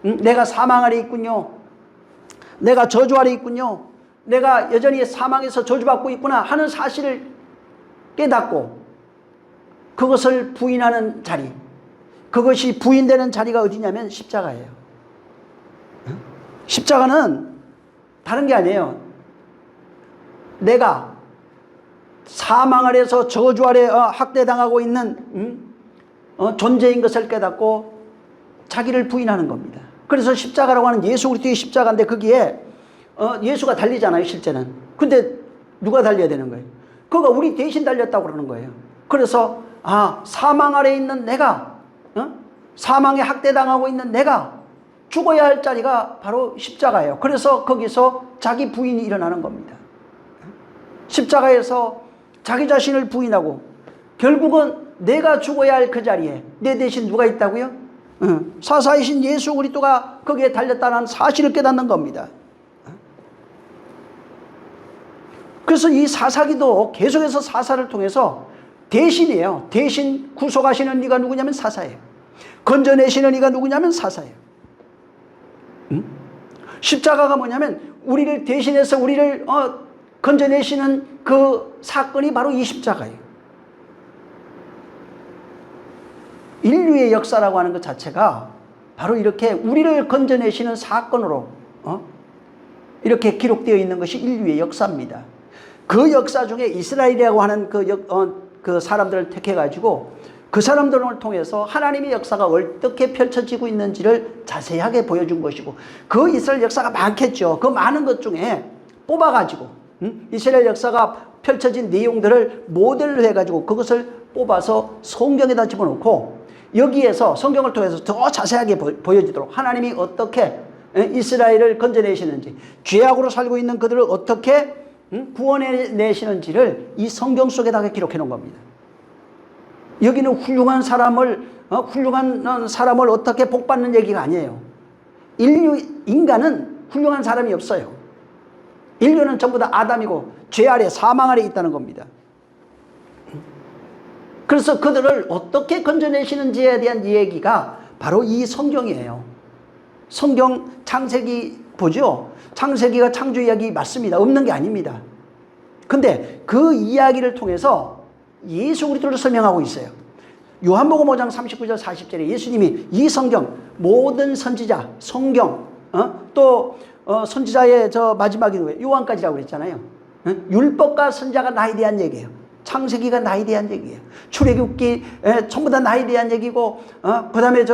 내가 사망 아래 있군요. 내가 저주 아래 있군요. 내가 여전히 사망에서 저주받고 있구나 하는 사실을 깨닫고 그것을 부인하는 자리, 그것이 부인되는 자리가 어디냐면 십자가예요. 십자가는 다른 게 아니에요. 내가 사망 아래서 저주 아래 학대당하고 있는 존재인 것을 깨닫고 자기를 부인하는 겁니다. 그래서 십자가라고 하는 예수 그리스도의 십자가인데 거기에 예수가 달리잖아요, 실제는. 근데 누가 달려야 되는 거예요? 그가 우리 대신 달렸다고 그러는 거예요. 그래서 사망 아래 있는 내가, 사망에 학대당하고 있는 내가 죽어야 할 자리가 바로 십자가예요. 그래서 거기서 자기 부인이 일어나는 겁니다. 십자가에서 자기 자신을 부인하고 결국은 내가 죽어야 할 그 자리에 내 대신 누가 있다고요? 사사이신 예수 그리스도가 거기에 달렸다는 사실을 깨닫는 겁니다. 그래서 이 사사기도 계속해서 사사를 통해서 대신이에요. 대신 구속하시는 이가 누구냐면 사사예요. 건져내시는 이가 누구냐면 사사예요. 십자가가 뭐냐면 우리를 대신해서 우리를 건져내시는 그 사건이 바로 이 십자가예요. 인류의 역사라고 하는 것 자체가 바로 이렇게 우리를 건져내시는 사건으로 이렇게 기록되어 있는 것이 인류의 역사입니다. 그 역사 중에 이스라엘이라고 하는 그 사람들을 택해가지고 그 사람들을 통해서 하나님의 역사가 어떻게 펼쳐지고 있는지를 자세하게 보여준 것이고, 그 이스라엘 역사가 많겠죠. 그 많은 것 중에 뽑아가지고 이스라엘 역사가 펼쳐진 내용들을 모델로 해가지고 그것을 뽑아서 성경에다 집어넣고 여기에서 성경을 통해서 더 자세하게 보여지도록 하나님이 어떻게 이스라엘을 건져내시는지, 죄악으로 살고 있는 그들을 어떻게 구원해내시는지를 이 성경 속에다가 기록해 놓은 겁니다. 여기는 훌륭한 사람을 어떻게 복받는 얘기가 아니에요. 인간은 훌륭한 사람이 없어요. 인류는 전부 다 아담이고 죄 아래, 사망 아래 있다는 겁니다. 그래서 그들을 어떻게 건져내시는지에 대한 이야기가 바로 이 성경이에요. 성경 창세기 보죠? 창세기가 창조 이야기 맞습니다. 없는 게 아닙니다. 근데 그 이야기를 통해서 예수 그리스도를 설명하고 있어요. 요한복음 5장 39절 40절에 예수님이 이 성경, 모든 선지자, 성경, 또 선지자의 마지막이 요한까지라고 그랬잖아요. 율법과 선지자가 나에 대한 얘기예요. 창세기가 나에 대한 얘기예요. 출애굽기 전부 다 나에 대한 얘기고, 그 다음에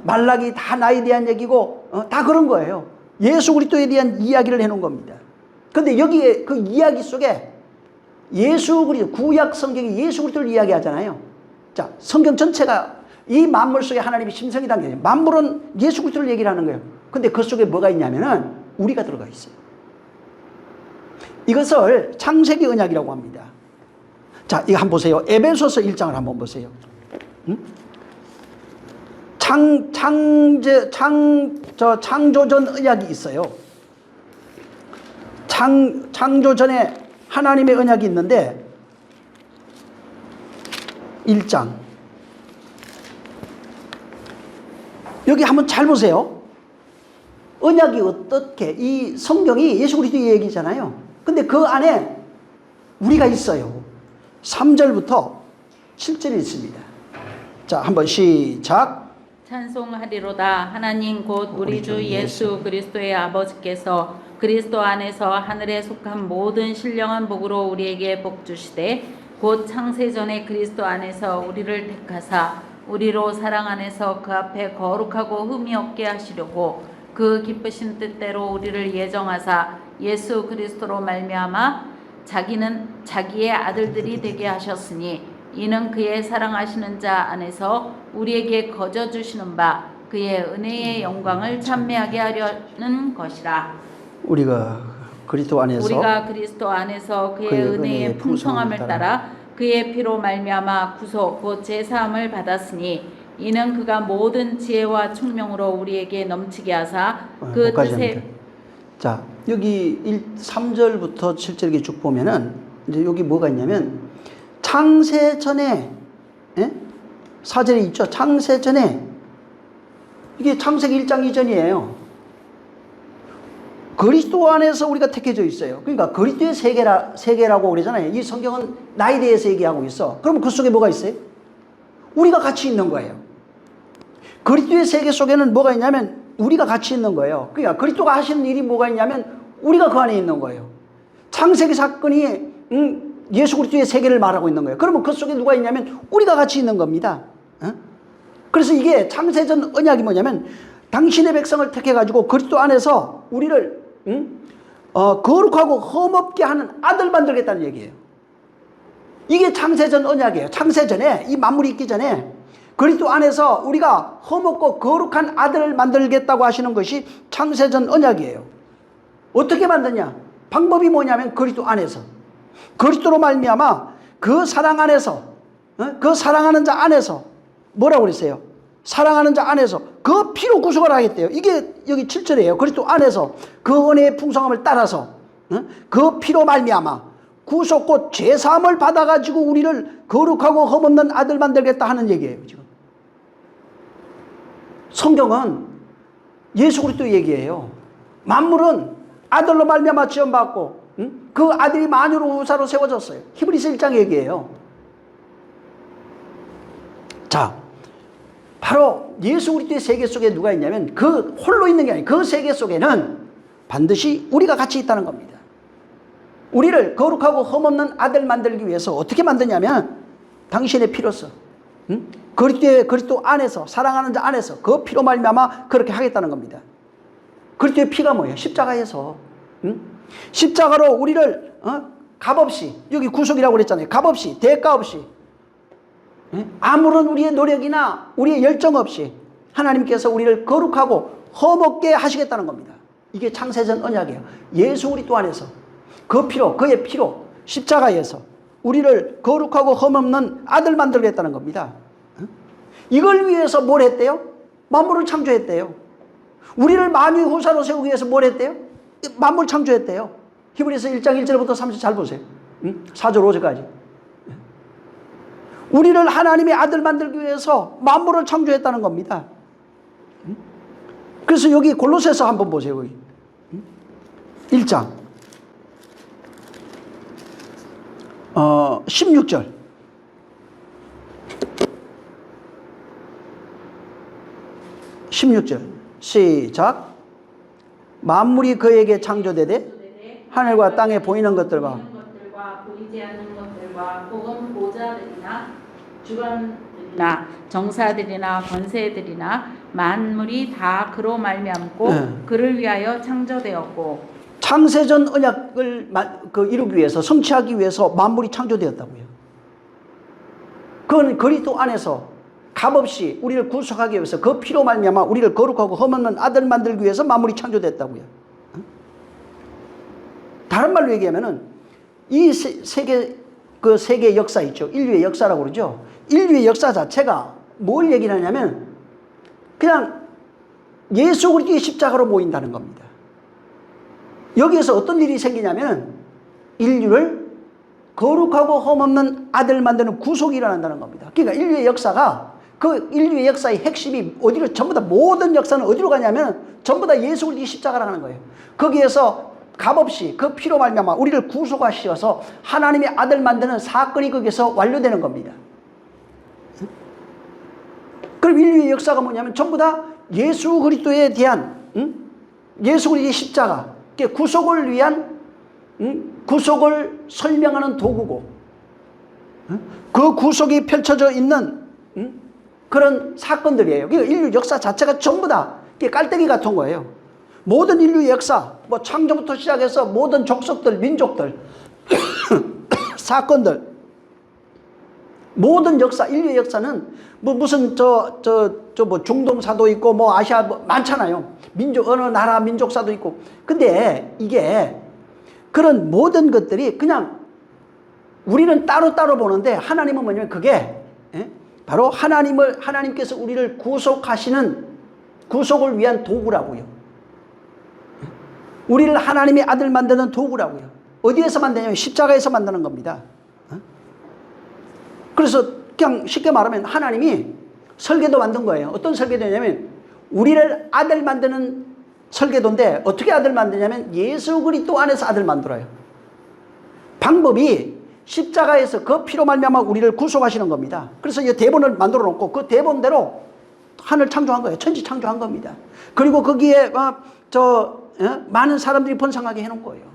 말라기 다 나에 대한 얘기고, 다 그런 거예요. 예수 그리스도에 대한 이야기를 해놓은 겁니다. 근데 여기에 그 이야기 속에 예수 그리스도, 구약 성경이 예수 그리스도를 이야기하잖아요. 자, 성경 전체가 이 만물 속에 하나님이 심성이 담겨 있어요. 만물은 예수 그리스도를 얘기를 하는 거예요. 근데 그 속에 뭐가 있냐면은 우리가 들어가 있어요. 이것을 창세기 언약이라고 합니다. 자, 이거 한번 보세요. 에베소서 1장을 한번 보세요. 창조전 언약이 있어요. 창조전에 하나님의 언약이 있는데 1장 여기 한번 잘 보세요. 언약이 어떻게, 이 성경이 예수 그리스도의 얘기잖아요. 근데 그 안에 우리가 있어요. 3절부터 7절이 있습니다. 자, 한번 시작. 찬송하리로다. 하나님 곧 우리 주 예수 그리스도의 아버지께서 그리스도 안에서 하늘에 속한 모든 신령한 복으로 우리에게 복 주시되, 곧 창세전에 그리스도 안에서 우리를 택하사 우리로 사랑 안에서 그 앞에 거룩하고 흠이 없게 하시려고 그 기쁘신 뜻대로 우리를 예정하사 예수 그리스도로 말미암아 자기는 자기의 아들들이 되게 하셨으니, 이는 그의 사랑하시는 자 안에서 우리에게 거저 주시는 바 그의 은혜의 영광을 찬미하게 하려는 것이라. 우리가 그리스도 안에서 그의 은혜의 풍성함을 따라 그의 피로 말미암아 구속 곧 제사함을 받았으니, 이는 그가 모든 지혜와 총명으로 우리에게 넘치게 하사 그 뜻에. 자, 여기 3절부터 7절 이렇게 쭉 보면은 이제 여기 뭐가 있냐면 창세 전에, 4절에 있죠. 창세 전에, 이게 창세기 1장 이전이에요. 그리스도 안에서 우리가 택해져 있어요. 그러니까 그리스도의 세계라고 그러잖아요. 이 성경은 나에 대해서 얘기하고 있어. 그럼 그 속에 뭐가 있어요? 우리가 같이 있는 거예요. 그리스도의 세계 속에는 뭐가 있냐면 우리가 같이 있는 거예요. 그러니까 그리스도가 하시는 일이 뭐가 있냐면 우리가 그 안에 있는 거예요. 창세기 사건이 예수 그리스도의 세계를 말하고 있는 거예요. 그러면 그 속에 누가 있냐면 우리가 같이 있는 겁니다. 그래서 이게 창세전 언약이 뭐냐면 당신의 백성을 택해가지고 그리스도 안에서 우리를 거룩하고 흠없게 하는 아들 만들겠다는 얘기예요. 이게 창세전 언약이에요. 창세전에, 이 만물이 있기 전에 그리스도 안에서 우리가 흠없고 거룩한 아들을 만들겠다고 하시는 것이 창세전 언약이에요. 어떻게 만드냐? 방법이 뭐냐면 그리스도 안에서, 그리스도로 말미암아 그 사랑 안에서, 그 사랑하는 자 안에서 뭐라고 그랬어요? 사랑하는 자 안에서 그 피로 구속을 하겠대요. 이게 여기 7절이에요. 그리스도 안에서 그 은혜의 풍성함을 따라서 그 피로 말미암아 구속곧 죄사함을 받아가지고 우리를 거룩하고 흠없는 아들 만들겠다 하는 얘기예요. 지금 성경은 예수 그리스도 얘기예요. 만물은 아들로 말미암아 지원받고 그 아들이 만유로 후사로 세워졌어요. 히브리서 1장 얘기예요. 자, 바로 예수 그리스도의 세계 속에 누가 있냐면 그 홀로 있는 게 아니에요. 그 세계 속에는 반드시 우리가 같이 있다는 겁니다. 우리를 거룩하고 흠없는 아들 만들기 위해서 어떻게 만드냐면 당신의 피로서, 그리스도 안에서, 사랑하는 자 안에서 그 피로 말미암아 그렇게 하겠다는 겁니다. 그리스도의 피가 뭐예요? 십자가에서 십자가로 우리를 값없이, 여기 구속이라고 그랬잖아요. 값없이, 대가 없이, 아무런 우리의 노력이나 우리의 열정 없이 하나님께서 우리를 거룩하고 흠없게 하시겠다는 겁니다. 이게 창세전 언약이에요. 예수 그리스도 안에서 그 피로, 그의 피로 십자가에서 우리를 거룩하고 흠없는 아들 만들겠다는 겁니다. 이걸 위해서 뭘 했대요? 만물을 창조했대요. 우리를 만유의 후사로 세우기 위해서 뭘 했대요? 만물 창조했대요. 히브리서 1장 1절부터 3절 잘 보세요. 4절 5절까지. 우리를 하나님의 아들 만들기 위해서 만물을 창조했다는 겁니다. 그래서 여기 골로새서 한번 보세요. 여기 1장 16절. 시작. 만물이 그에게 창조되되 하늘과 땅에 보이는 것들과 보이지 않는 것들과 혹은 보좌들이나 주관들이나 정사들이나 권세들이나 만물이 다 그로 말미암고 그를 위하여 창조되었고. 창세전 언약을 이루기 위해서, 성취하기 위해서 만물이 창조되었다고요. 그건 그리스도 안에서 값없이 우리를 구속하기 위해서 그 피로 말미암아 우리를 거룩하고 흠없는 아들 만들기 위해서 만물이 창조됐다고요. 다른 말로 얘기하면은 이 세계, 그 세계 역사 있죠. 인류의 역사라고 그러죠. 인류의 역사 자체가 뭘 얘기를 하냐면 그냥 예수 그리스도의 십자가로 모인다는 겁니다. 여기에서 어떤 일이 생기냐면 인류를 거룩하고 흠없는 아들 만드는 구속이 일어난다는 겁니다. 그러니까 인류의 역사가, 그 인류의 역사의 핵심이 어디로, 전부 다 모든 역사는 어디로 가냐면 전부 다 예수 그리스도의 십자가라는 거예요. 거기에서 값없이 그 피로 말미암아 우리를 구속하셔서 하나님의 아들 만드는 사건이 거기에서 완료되는 겁니다. 그럼 인류의 역사가 뭐냐면 전부 다 예수 그리스도에 대한 예수 그리스도의 십자가, 구속을 위한 구속을 설명하는 도구고, 그 구속이 펼쳐져 있는 그런 사건들이에요. 그러니까 인류 역사 자체가 전부 다 깔때기 같은 거예요. 모든 인류의 역사, 뭐 창조부터 시작해서 모든 족속들, 민족들, 사건들, 모든 역사, 인류의 역사는 뭐 무슨 뭐 중동사도 있고 뭐 아시아 뭐 많잖아요. 민족, 어느 나라 민족사도 있고. 근데 이게 그런 모든 것들이 그냥 우리는 따로따로 보는데 하나님은 뭐냐면 그게 바로 하나님께서 우리를 구속하시는, 구속을 위한 도구라고요. 우리를 하나님의 아들 만드는 도구라고요. 어디에서 만드냐면 십자가에서 만드는 겁니다. 그래서 그냥 쉽게 말하면 하나님이 설계도 만든 거예요. 어떤 설계도냐면 우리를 아들 만드는 설계도인데 어떻게 아들 만드냐면 예수 그리스도 안에서 아들 만들어요. 방법이 십자가에서 그 피로 말미암아 우리를 구속하시는 겁니다. 그래서 이 대본을 만들어 놓고 그 대본대로 하늘 창조한 거예요. 천지 창조한 겁니다. 그리고 거기에 많은 사람들이 번성하게 해놓은 거예요.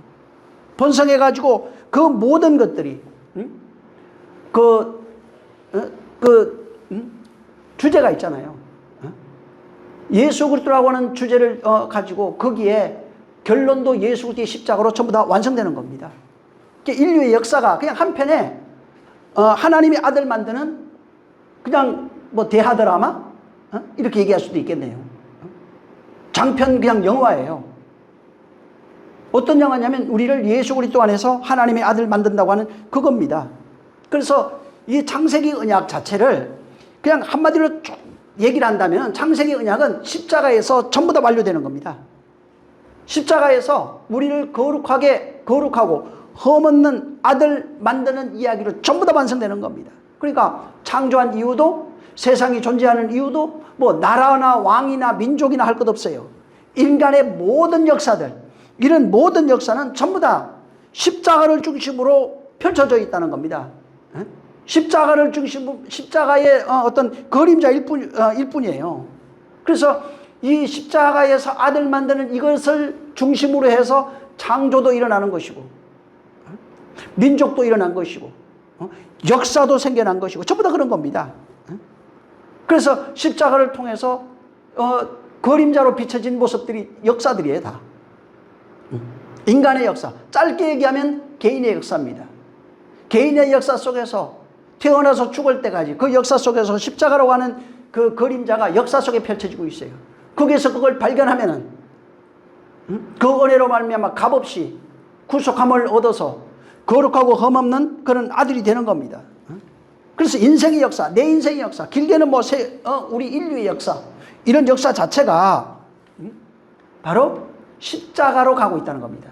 번성해가지고 그 모든 것들이 주제가 있잖아요. 예수 그리스도라고 하는 주제를 가지고 거기에 결론도 예수 그리스도의 십자가로 전부 다 완성되는 겁니다. 인류의 역사가 그냥 한편에 하나님의 아들 만드는 그냥 뭐 대하드라마 이렇게 얘기할 수도 있겠네요. 장편 그냥 영화예요. 어떤 영화냐면 우리를 예수 그리스도 안에서 하나님의 아들 만든다고 하는 그겁니다. 그래서 이 창세기 언약 자체를 그냥 한마디로 쭉 얘기를 한다면 창세기 언약은 십자가에서 전부 다 완료되는 겁니다. 십자가에서 우리를 거룩하고 흠없는 아들 만드는 이야기로 전부 다 완성되는 겁니다. 그러니까 창조한 이유도 세상이 존재하는 이유도 뭐 나라나 왕이나 민족이나 할 것 없어요. 인간의 모든 역사들, 이런 모든 역사는 전부 다 십자가를 중심으로 펼쳐져 있다는 겁니다. 십자가를 중심으로, 십자가의 어떤 그림자일 뿐이에요. 그래서 이 십자가에서 아들 만드는 이것을 중심으로 해서 창조도 일어나는 것이고, 민족도 일어난 것이고, 역사도 생겨난 것이고, 전부 다 그런 겁니다. 그래서 십자가를 통해서 그림자로 비춰진 모습들이 역사들이에요, 다. 인간의 역사. 짧게 얘기하면 개인의 역사입니다. 개인의 역사 속에서 태어나서 죽을 때까지 그 역사 속에서 십자가라고 하는 그 그림자가 역사 속에 펼쳐지고 있어요. 거기에서 그걸 발견하면은 그 은혜로 말미암아 값없이 구속함을 얻어서 거룩하고 흠없는 그런 아들이 되는 겁니다. 그래서 인생의 역사, 내 인생의 역사, 길게는 뭐 우리 인류의 역사, 이런 역사 자체가 바로 십자가로 가고 있다는 겁니다.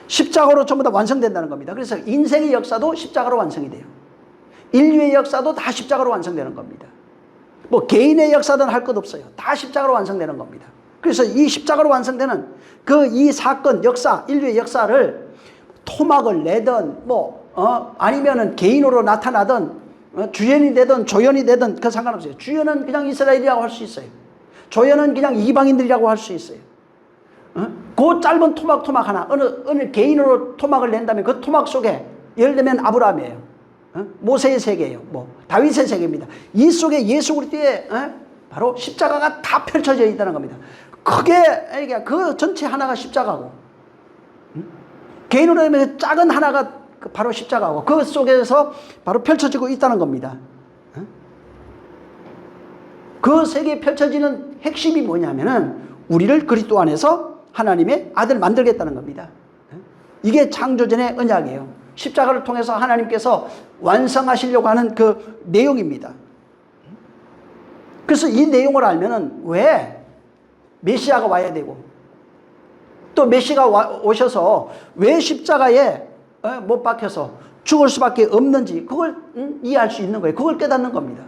십자가로 전부 다 완성된다는 겁니다. 그래서 인생의 역사도 십자가로 완성이 돼요. 인류의 역사도 다 십자가로 완성되는 겁니다. 뭐 개인의 역사든 할 것 없어요. 다 십자가로 완성되는 겁니다. 그래서 이 십자가로 완성되는 이 사건, 역사, 인류의 역사를 토막을 내든 아니면은 개인으로 나타나든 주연이 되든 조연이 되든 그 상관없어요. 주연은 그냥 이스라엘이라고 할 수 있어요. 조연은 그냥 이방인들이라고 할 수 있어요. 그 짧은 토막 하나, 어느 개인으로 토막을 낸다면 그 토막 속에 예를 들면 아브라함이에요. 모세의 세계예요. 다윗의 세계입니다. 이 속에 예수 그리스도의 바로 십자가가 다 펼쳐져 있다는 겁니다. 크게 그 전체 하나가 십자가고, 개인으로 하면 작은 하나가 바로 십자가고, 그 속에서 바로 펼쳐지고 있다는 겁니다. 그 세계에 펼쳐지는 핵심이 뭐냐면은 우리를 그리스도 안에서 하나님의 아들 만들겠다는 겁니다. 이게 창조전의 언약이에요. 십자가를 통해서 하나님께서 완성하시려고 하는 그 내용입니다. 그래서 이 내용을 알면은 왜 메시아가 와야 되고, 또 메시아가 오셔서 왜 십자가에 못 박혀서 죽을 수밖에 없는지 그걸 이해할 수 있는 거예요. 그걸 깨닫는 겁니다.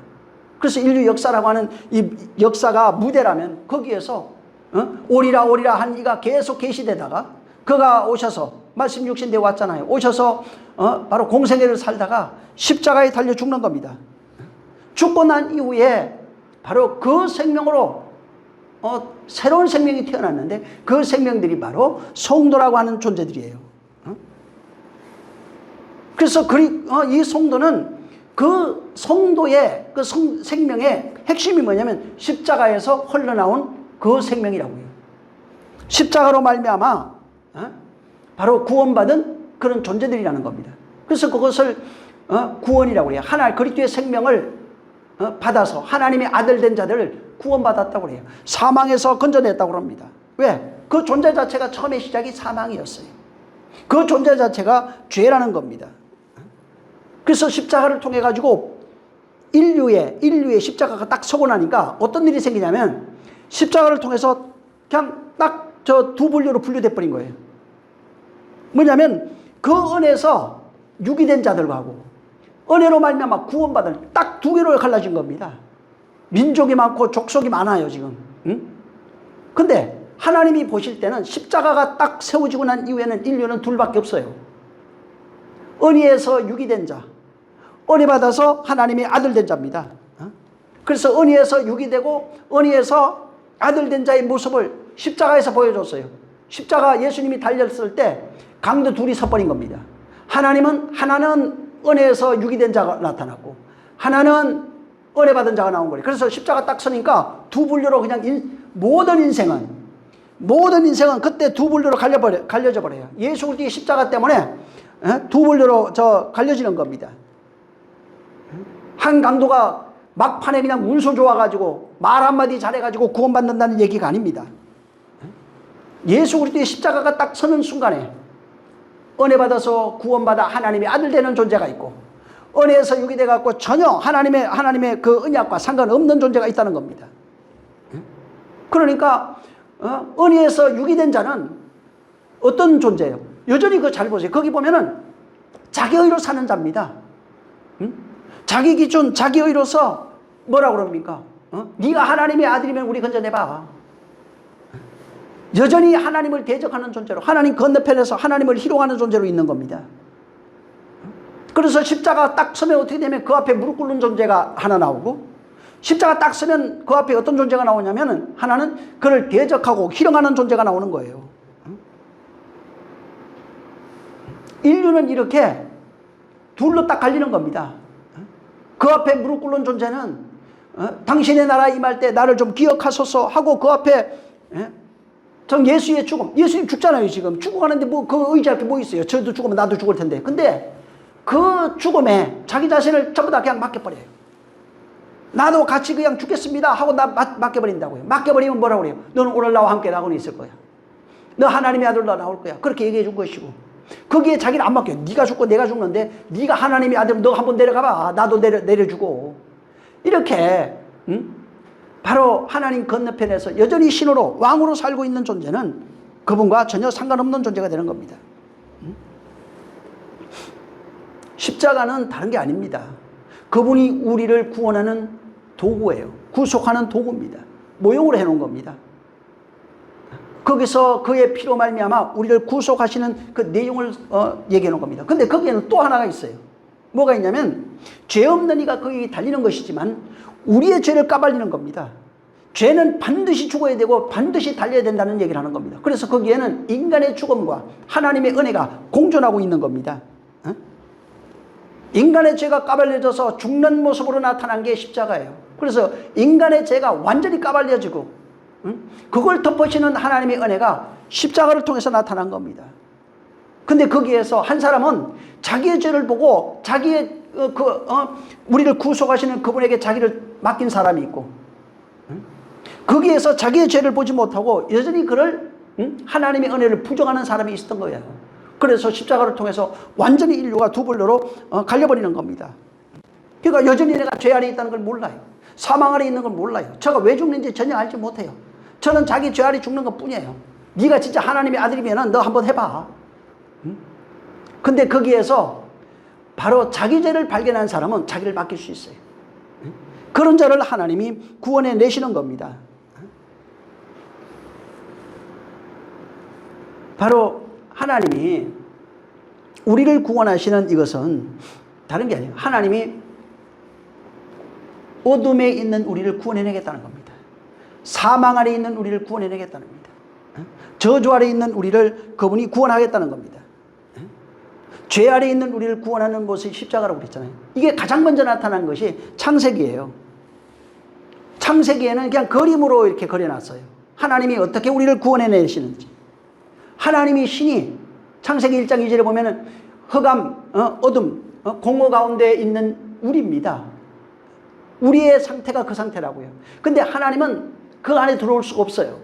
그래서 인류 역사라고 하는 이 역사가 무대라면 거기에서 오리라 한 이가 계속 계시되다가 그가 오셔서 말씀 육신되어 왔잖아요. 오셔서 바로 공생애를 살다가 십자가에 달려 죽는 겁니다. 죽고 난 이후에 바로 그 생명으로 새로운 생명이 태어났는데 그 생명들이 바로 성도라고 하는 존재들이에요. 그래서 이 성도는 그 성도의 그 생명의 핵심이 뭐냐면 십자가에서 흘러나온 그 생명이라고 해요. 십자가로 말미암아 바로 구원받은 그런 존재들이라는 겁니다. 그래서 그것을 구원이라고 해요. 그리스도의 생명을 받아서 하나님의 아들 된 자들을 구원받았다고 해요. 사망에서 건져냈다고 합니다. 왜? 그 존재 자체가 처음에 시작이 사망이었어요. 그 존재 자체가 죄라는 겁니다. 그래서 십자가를 통해 가지고 인류의 십자가가 딱 서고 나니까 어떤 일이 생기냐면 십자가를 통해서 그냥 딱 저 두 분류로 분류돼 버린 거예요. 뭐냐면 그 은혜에서 유기된 자들하고 은혜로 말미암아 구원받은 딱 두 개로 갈라진 겁니다. 민족이 많고 족속이 많아요 지금. 근데 하나님이 보실 때는 십자가가 딱 세워지고 난 이후에는 인류는 둘밖에 없어요. 은혜에서 유기된 자, 은혜 받아서 하나님의 아들 된 자입니다. 그래서 은혜에서 유기되고 은혜에서 아들 된 자의 모습을 십자가에서 보여줬어요. 십자가 예수님이 달렸을 때 강도 둘이 섞어버린 겁니다. 하나는 은혜에서 유기된 자가 나타났고 하나는 은혜 받은 자가 나온 거예요. 그래서 십자가 딱 서니까 두 분류로 그냥 모든 인생은 그때 두 분류로 갈려져 버려요. 예수 그리스도의 십자가 때문에 두 분류로 갈려지는 겁니다. 한 강도가 막판에 그냥 운소 좋아가지고 말 한마디 잘해가지고 구원받는다는 얘기가 아닙니다. 예수 그리스도의 십자가가 딱 서는 순간에 은혜 받아서 구원받아 하나님의 아들 되는 존재가 있고 은혜에서 유기돼 갖고 전혀 하나님의 그 언약과 상관없는 존재가 있다는 겁니다. 그러니까 은혜에서 유기된 자는 어떤 존재예요? 여전히 그거 잘 보세요. 거기 보면은 자기 의로 사는 자입니다. 자기 기준, 자기 의로서 뭐라고 그럽니까? 네가 하나님의 아들이면 우리 건져내봐. 여전히 하나님을 대적하는 존재로, 하나님 건너편에서 하나님을 희롱하는 존재로 있는 겁니다. 그래서 십자가 딱 서면 어떻게 되면 그 앞에 무릎 꿇는 존재가 하나 나오고, 십자가 딱 서면 그 앞에 어떤 존재가 나오냐면은 하나는 그를 대적하고 희롱하는 존재가 나오는 거예요. 인류는 이렇게 둘로 딱 갈리는 겁니다. 그 앞에 무릎 꿇는 존재는 당신의 나라 임할 때 나를 좀 기억하소서 하고 그 앞에 전 예수의 죽음, 예수님 죽잖아요. 지금 죽어가는데 뭐 그 의지할 게 뭐 있어요. 저도 죽으면 나도 죽을 텐데. 근데 그 죽음에 자기 자신을 전부 다 그냥 맡겨버려요. 나도 같이 그냥 죽겠습니다 하고 나 맡겨버린다고요. 맡겨버리면 뭐라고 그래요? 너는 오늘 나와 함께 낙원에 있을 거야. 너 하나님의 아들로 나올 거야. 그렇게 얘기해 준 것이고, 거기에 자기를 안 맡겨요. 네가 죽고 내가 죽는데 네가 하나님의 아들이면 너 한번 내려가봐. 나도 내려주고. 이렇게 바로 하나님 건너편에서 여전히 신으로 왕으로 살고 있는 존재는 그분과 전혀 상관없는 존재가 되는 겁니다. 십자가는 다른 게 아닙니다. 그분이 우리를 구원하는 도구예요. 구속하는 도구입니다. 모형으로 해놓은 겁니다. 거기서 그의 피로 말미암아 우리를 구속하시는 그 내용을 얘기해 놓은 겁니다. 근데 거기에는 또 하나가 있어요. 뭐가 있냐면 죄 없는 이가 거기 달리는 것이지만 우리의 죄를 까발리는 겁니다. 죄는 반드시 죽어야 되고 반드시 달려야 된다는 얘기를 하는 겁니다. 그래서 거기에는 인간의 죽음과 하나님의 은혜가 공존하고 있는 겁니다. 인간의 죄가 까발려져서 죽는 모습으로 나타난 게 십자가예요. 그래서 인간의 죄가 완전히 까발려지고 그걸 덮으시는 하나님의 은혜가 십자가를 통해서 나타난 겁니다. 근데 거기에서 한 사람은 자기의 죄를 보고 자기의 우리를 구속하시는 그분에게 자기를 맡긴 사람이 있고, 거기에서 자기의 죄를 보지 못하고 여전히 그를 하나님의 은혜를 부정하는 사람이 있었던 거예요. 그래서 십자가를 통해서 완전히 인류가 두 분류로 갈려버리는 겁니다. 그러니까 여전히 내가 죄 아래 있다는 걸 몰라요. 사망 아래 있는 걸 몰라요. 제가 왜 죽는지 전혀 알지 못해요. 저는 자기 죄 아래 죽는 것 뿐이에요. 네가 진짜 하나님의 아들이면 너 한번 해봐. 근데 거기에서 바로 자기 죄를 발견한 사람은 자기를 맡길 수 있어요. 그런 자를 하나님이 구원해 내시는 겁니다. 바로 하나님이 우리를 구원하시는 이것은 다른 게 아니에요. 하나님이 어둠에 있는 우리를 구원해내겠다는 겁니다. 사망 아래 있는 우리를 구원해내겠다는 겁니다. 저주 아래 있는 우리를 그분이 구원하겠다는 겁니다. 죄 아래 있는 우리를 구원하는 모습이 십자가라고 그랬잖아요. 이게 가장 먼저 나타난 것이 창세기예요. 창세기에는 그냥 그림으로 이렇게 그려놨어요. 하나님이 어떻게 우리를 구원해내시는지. 하나님이 신이 창세기 1장 2절에 보면은 흑암, 어둠, 공허 가운데 있는 우리입니다. 우리의 상태가 그 상태라고요. 근데 하나님은 그 안에 들어올 수가 없어요.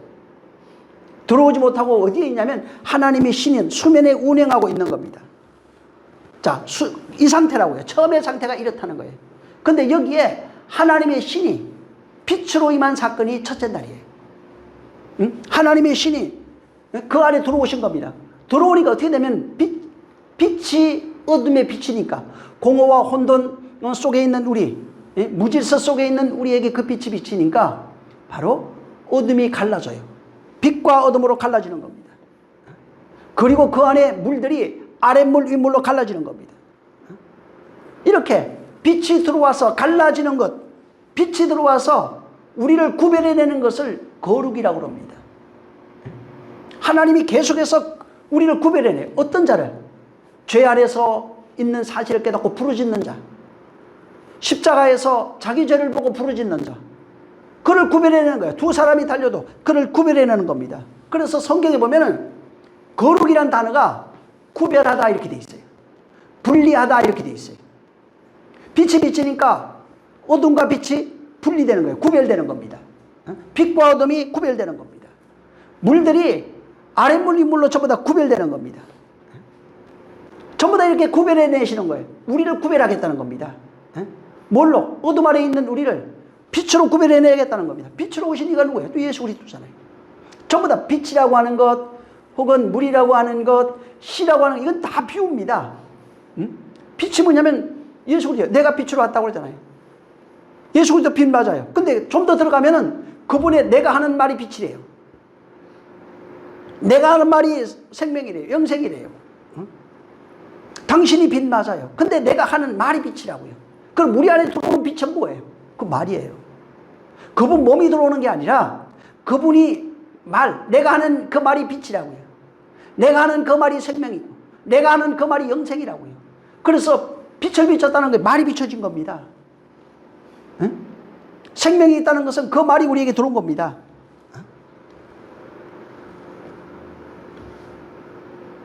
들어오지 못하고 어디에 있냐면 하나님의 신인 수면에 운행하고 있는 겁니다. 자, 이 상태라고요. 처음의 상태가 이렇다는 거예요. 근데 여기에 하나님의 신이 빛으로 임한 사건이 첫째 날이에요. 하나님의 신이 그 안에 들어오신 겁니다. 들어오니까 어떻게 되면 빛이 어둠에 비치니까 공허와 혼돈 속에 있는 우리, 무질서 속에 있는 우리에게 그 빛이 비치니까 바로 어둠이 갈라져요. 빛과 어둠으로 갈라지는 겁니다. 그리고 그 안에 물들이 아랫물 윗물로 갈라지는 겁니다. 이렇게 빛이 들어와서 갈라지는 것, 빛이 들어와서 우리를 구별해내는 것을 거룩이라고 합니다. 하나님이 계속해서 우리를 구별해내요. 어떤 자를? 죄 아래서 있는 사실을 깨닫고 부르짖는 자, 십자가에서 자기 죄를 보고 부르짖는 자, 그를 구별해내는 거예요. 두 사람이 달려도 그를 구별해내는 겁니다. 그래서 성경에 보면은 거룩이란 단어가 구별하다 이렇게 돼 있어요. 분리하다 이렇게 돼 있어요. 빛이 비치니까 어둠과 빛이 분리되는 거예요. 구별되는 겁니다. 빛과 어둠이 구별되는 겁니다. 물들이 아랫물 윗물로 전부 다 구별되는 겁니다. 전부 다 이렇게 구별해내시는 거예요. 우리를 구별하겠다는 겁니다. 뭘로? 어둠 아래에 있는 우리를 빛으로 구별해내겠다는 겁니다. 빛으로 오신 이가 누구예요? 또 예수 그리스도잖아요. 전부 다 빛이라고 하는 것, 혹은 물이라고 하는 것, 시라고 하는 것, 이건 다 비유입니다. 빛이 뭐냐면 예수 그리스도, 내가 빛으로 왔다고 그러잖아요. 예수 그리스도 빛 맞아요. 근데 좀 더 들어가면은 그분의 내가 하는 말이 빛이래요. 내가 하는 말이 생명이래요. 영생이래요. 당신이 빛 맞아요. 근데 내가 하는 말이 빛이라고요. 그럼 우리 안에 들어오는 빛은 뭐예요? 그 말이에요. 그분 몸이 들어오는 게 아니라 그분이 내가 하는 그 말이 빛이라고요. 내가 하는 그 말이 생명이고 내가 하는 그 말이 영생이라고요. 그래서 빛을 비췄다는 게 말이 비춰진 겁니다. 응? 생명이 있다는 것은 그 말이 우리에게 들어온 겁니다.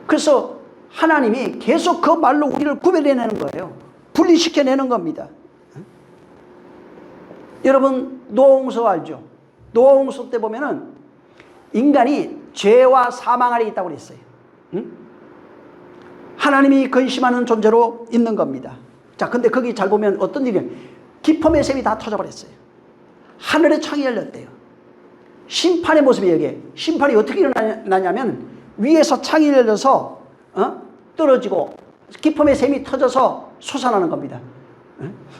그래서 하나님이 계속 그 말로 우리를 구별해내는 거예요. 분리시켜내는 겁니다. 여러분 노아홍수 알죠? 노아홍수 때 보면은 인간이 죄와 사망 아래 있다고 그랬어요. 하나님이 근심하는 존재로 있는 겁니다. 자, 근데 거기 잘 보면 어떤 일이에요? 기품의 샘이 다 터져버렸어요. 하늘의 창이 열렸대요. 심판의 모습이 여기에. 심판이 어떻게 일어나냐면 위에서 창이 열려서 떨어지고 기품의 샘이 터져서 솟아나는 겁니다.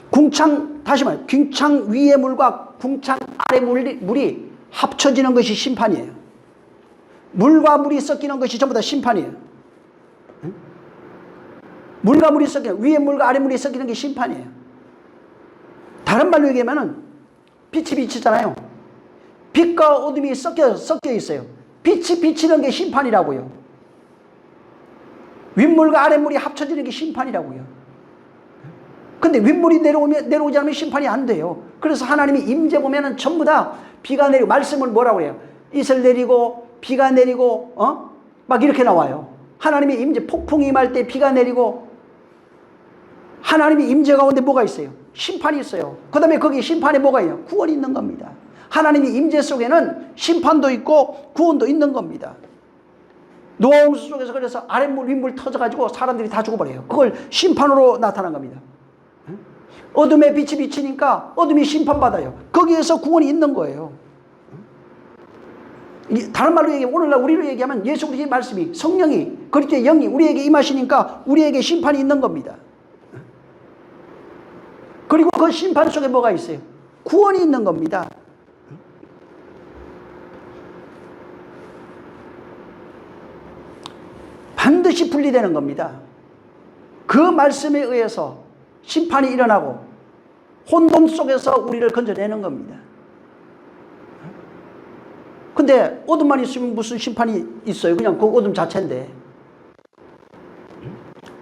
궁창, 다시 말해, 궁창 위의 물과 궁창 아래 물이 합쳐지는 것이 심판이에요. 물과 물이 섞이는 것이 전부 다 심판이에요. 물과 물이 섞이는, 위에 물과 아래 물이 섞이는 게 심판이에요. 다른 말로 얘기하면은 빛이 비치잖아요. 빛과 어둠이 섞여 있어요. 빛이 비치는 게 심판이라고요. 윗물과 아랫물이 합쳐지는 게 심판이라고요. 근데 윗물이 내려오지 않으면 심판이 안 돼요. 그래서 하나님이 임재 보면은 전부 다 비가 내리고, 말씀을 뭐라고 해요? 이슬 내리고 비가 내리고 막 이렇게 나와요. 하나님이 임재, 폭풍이 임할 때 비가 내리고, 하나님이 임재 가운데 뭐가 있어요? 심판이 있어요. 그 다음에 거기 심판에 뭐가 있어요? 구원이 있는 겁니다. 하나님이 임재 속에는 심판도 있고 구원도 있는 겁니다. 노아홍수 속에서 그래서 아랫물 윗물 터져가지고 사람들이 다 죽어버려요. 그걸 심판으로 나타난 겁니다. 어둠에 빛이 비치니까 어둠이 심판받아요. 거기에서 구원이 있는 거예요. 다른 말로 얘기하면, 오늘날 우리로 얘기하면 예수 그리스도의 말씀이, 성령이, 그리스도의 영이 우리에게 임하시니까 우리에게 심판이 있는 겁니다. 그리고 그 심판 속에 뭐가 있어요? 구원이 있는 겁니다. 반드시 분리되는 겁니다. 그 말씀에 의해서 심판이 일어나고 혼돈 속에서 우리를 건져내는 겁니다. 근데 어둠만 있으면 무슨 심판이 있어요? 그냥 그 어둠 자체인데.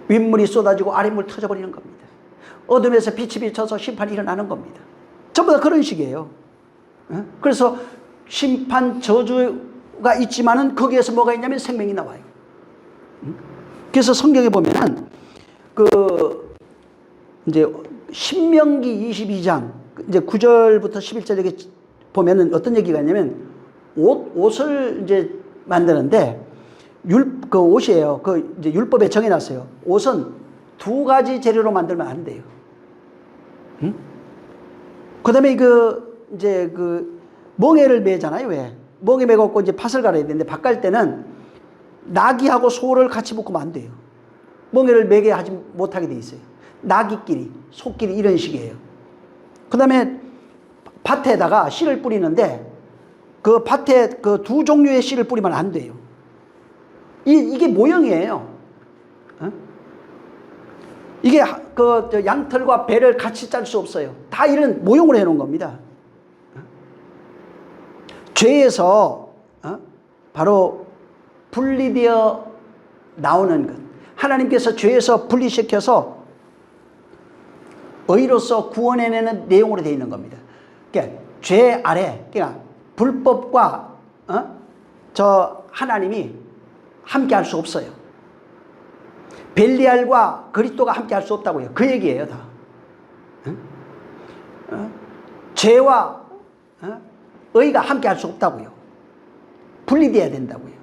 윗물이 쏟아지고 아랫물 터져버리는 겁니다. 어둠에서 빛이 비쳐서 심판이 일어나는 겁니다. 전부 다 그런 식이에요. 그래서 심판 저주가 있지만은 거기에서 뭐가 있냐면 생명이 나와요. 그래서 성경에 보면은 이제 신명기 22장 이제 9절부터 11절에 보면은 어떤 얘기가 있냐면 옷을 이제 만드는데 그 옷이에요. 그 이제 율법에 정해놨어요. 옷은 두 가지 재료로 만들면 안 돼요. 그다음에 이제 멍에를 매잖아요. 왜? 멍에 매갖고 이제 팥을 갈아야 되는데 팥 갈 때는 나귀하고 소를 같이 묶으면 안 돼요. 멍에를 매게 하지 못하게 돼 있어요. 나귀끼리, 소끼리 이런 식이에요. 그다음에 밭에다가 씨를 뿌리는데 그 밭에 그 두 종류의 씨를 뿌리면 안 돼요. 이게 모형이에요. 이게 양털과 배를 같이 짤 수 없어요. 다 이런 모형으로 해놓은 겁니다. 죄에서 바로 분리되어 나오는 것. 하나님께서 죄에서 분리시켜서 의로서 구원해내는 내용으로 되어 있는 겁니다. 그러니까 죄 아래, 그러니까 불법과 저 하나님이 함께 할 수 없어요. 벨리알과 그리스도가 함께 할 수 없다고요. 그 얘기예요, 다. 죄와 의가 함께 할 수 없다고요. 분리되어야 된다고요.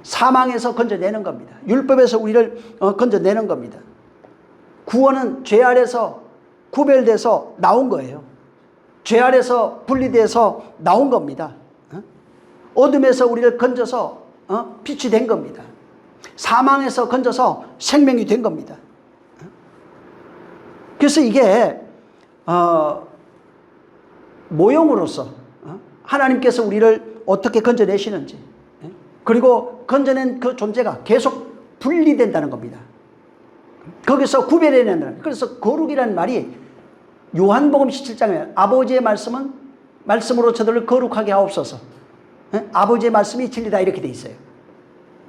사망에서 건져내는 겁니다. 율법에서 우리를 건져내는 겁니다. 구원은 죄 아래서 구별돼서 나온 거예요. 죄 아래서 분리돼서 나온 겁니다. 어둠에서 우리를 건져서 빛이 된 겁니다. 사망에서 건져서 생명이 된 겁니다. 그래서 이게 모형으로서 하나님께서 우리를 어떻게 건져내시는지, 그리고 건져낸 그 존재가 계속 분리된다는 겁니다. 거기서 구별해낸다는. 그래서 거룩이라는 말이 요한복음 17장에 아버지의 말씀은 말씀으로 저들을 거룩하게 하옵소서. 아버지의 말씀이 진리다 이렇게 돼 있어요.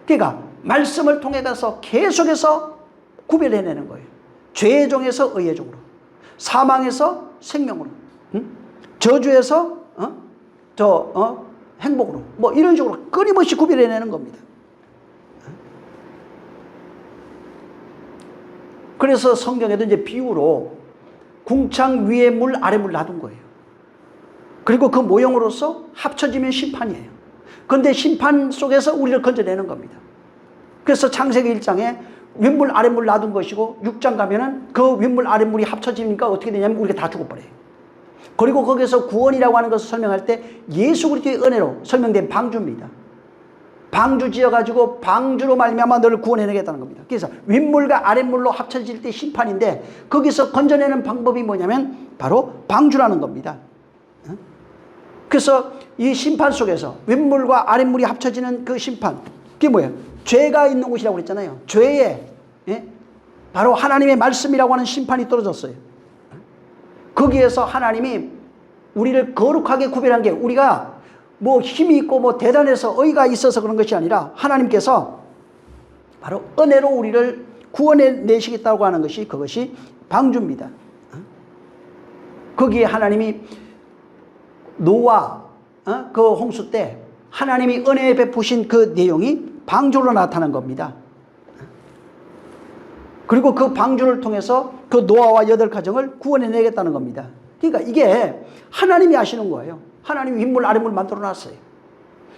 그러니까 말씀을 통해 가서 계속해서 구별해내는 거예요. 죄의 종에서 의의 종으로, 사망에서 생명으로, 저주에서 행복으로, 뭐 이런 식으로 끊임없이 구별해내는 겁니다. 그래서 성경에도 이제 비유로 궁창 위에 물 아래 물 놔둔 거예요. 그리고 그 모형으로서 합쳐지면 심판이에요. 그런데 심판 속에서 우리를 건져내는 겁니다. 그래서 창세기 1장에 윗물 아랫물 놔둔 것이고 6장 가면은 그 윗물 아랫물이 합쳐지니까 어떻게 되냐면 우리가 다 죽어버려요. 그리고 거기서 구원이라고 하는 것을 설명할 때 예수 그리스도의 은혜로 설명된 방주입니다. 방주 지어가지고 방주로 말미암아 너를 구원해내겠다는 겁니다. 그래서 윗물과 아랫물로 합쳐질 때 심판인데 거기서 건져내는 방법이 뭐냐면 바로 방주라는 겁니다. 그래서 이 심판 속에서 윗물과 아랫물이 합쳐지는 그 심판, 그게 뭐예요? 죄가 있는 곳이라고 그랬잖아요. 죄에 바로 하나님의 말씀이라고 하는 심판이 떨어졌어요. 거기에서 하나님이 우리를 거룩하게 구별한 게 우리가 뭐 힘이 있고 뭐 대단해서 의가 있어서 그런 것이 아니라 하나님께서 바로 은혜로 우리를 구원해 내시겠다고 하는 것이 그것이 방주입니다. 거기에 하나님이 노아 그 홍수 때 하나님이 은혜에 베푸신 그 내용이 방주로 나타난 겁니다. 그리고 그 방주를 통해서 그 노아와 8가정을 구원해 내겠다는 겁니다. 그러니까 이게 하나님이 하시는 거예요. 하나님이 윗물 아랫물 만들어 놨어요.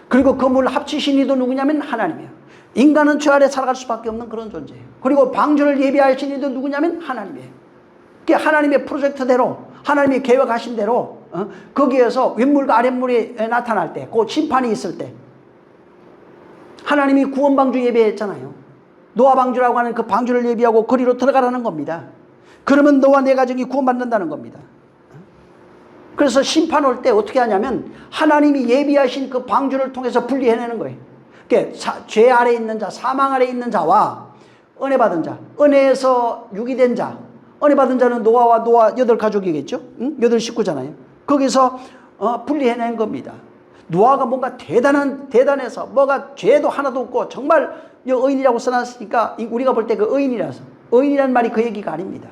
그리고 그 물 합치신 이도 누구냐면 하나님이에요. 인간은 죄 아래 살아갈 수밖에 없는 그런 존재예요. 그리고 방주를 예비하신 이도 누구냐면 하나님이에요. 그게 하나님의 프로젝트대로 하나님이 계획하신 대로 거기에서 윗물과 아랫물이 나타날 때, 그 심판이 있을 때 하나님이 구원 방주 예비했잖아요. 노아 방주라고 하는 그 방주를 예비하고 거리로 들어가라는 겁니다. 그러면 너와 내 가정이 구원받는다는 겁니다. 그래서 심판 올 때 어떻게 하냐면 하나님이 예비하신 그 방주를 통해서 분리해내는 거예요. 그러니까 죄 아래 있는 자, 사망 아래 있는 자와 은혜 받은 자, 은혜에서 유기된 자, 은혜 받은 자는 노아와 노아 8가족이겠죠? 8식구잖아요. 거기서 분리해낸 겁니다. 노아가 뭔가 대단해서 뭐가 죄도 하나도 없고 정말 의인이라고 써놨으니까 우리가 볼 때 그 의인이라서, 의인이라는 말이 그 얘기가 아닙니다.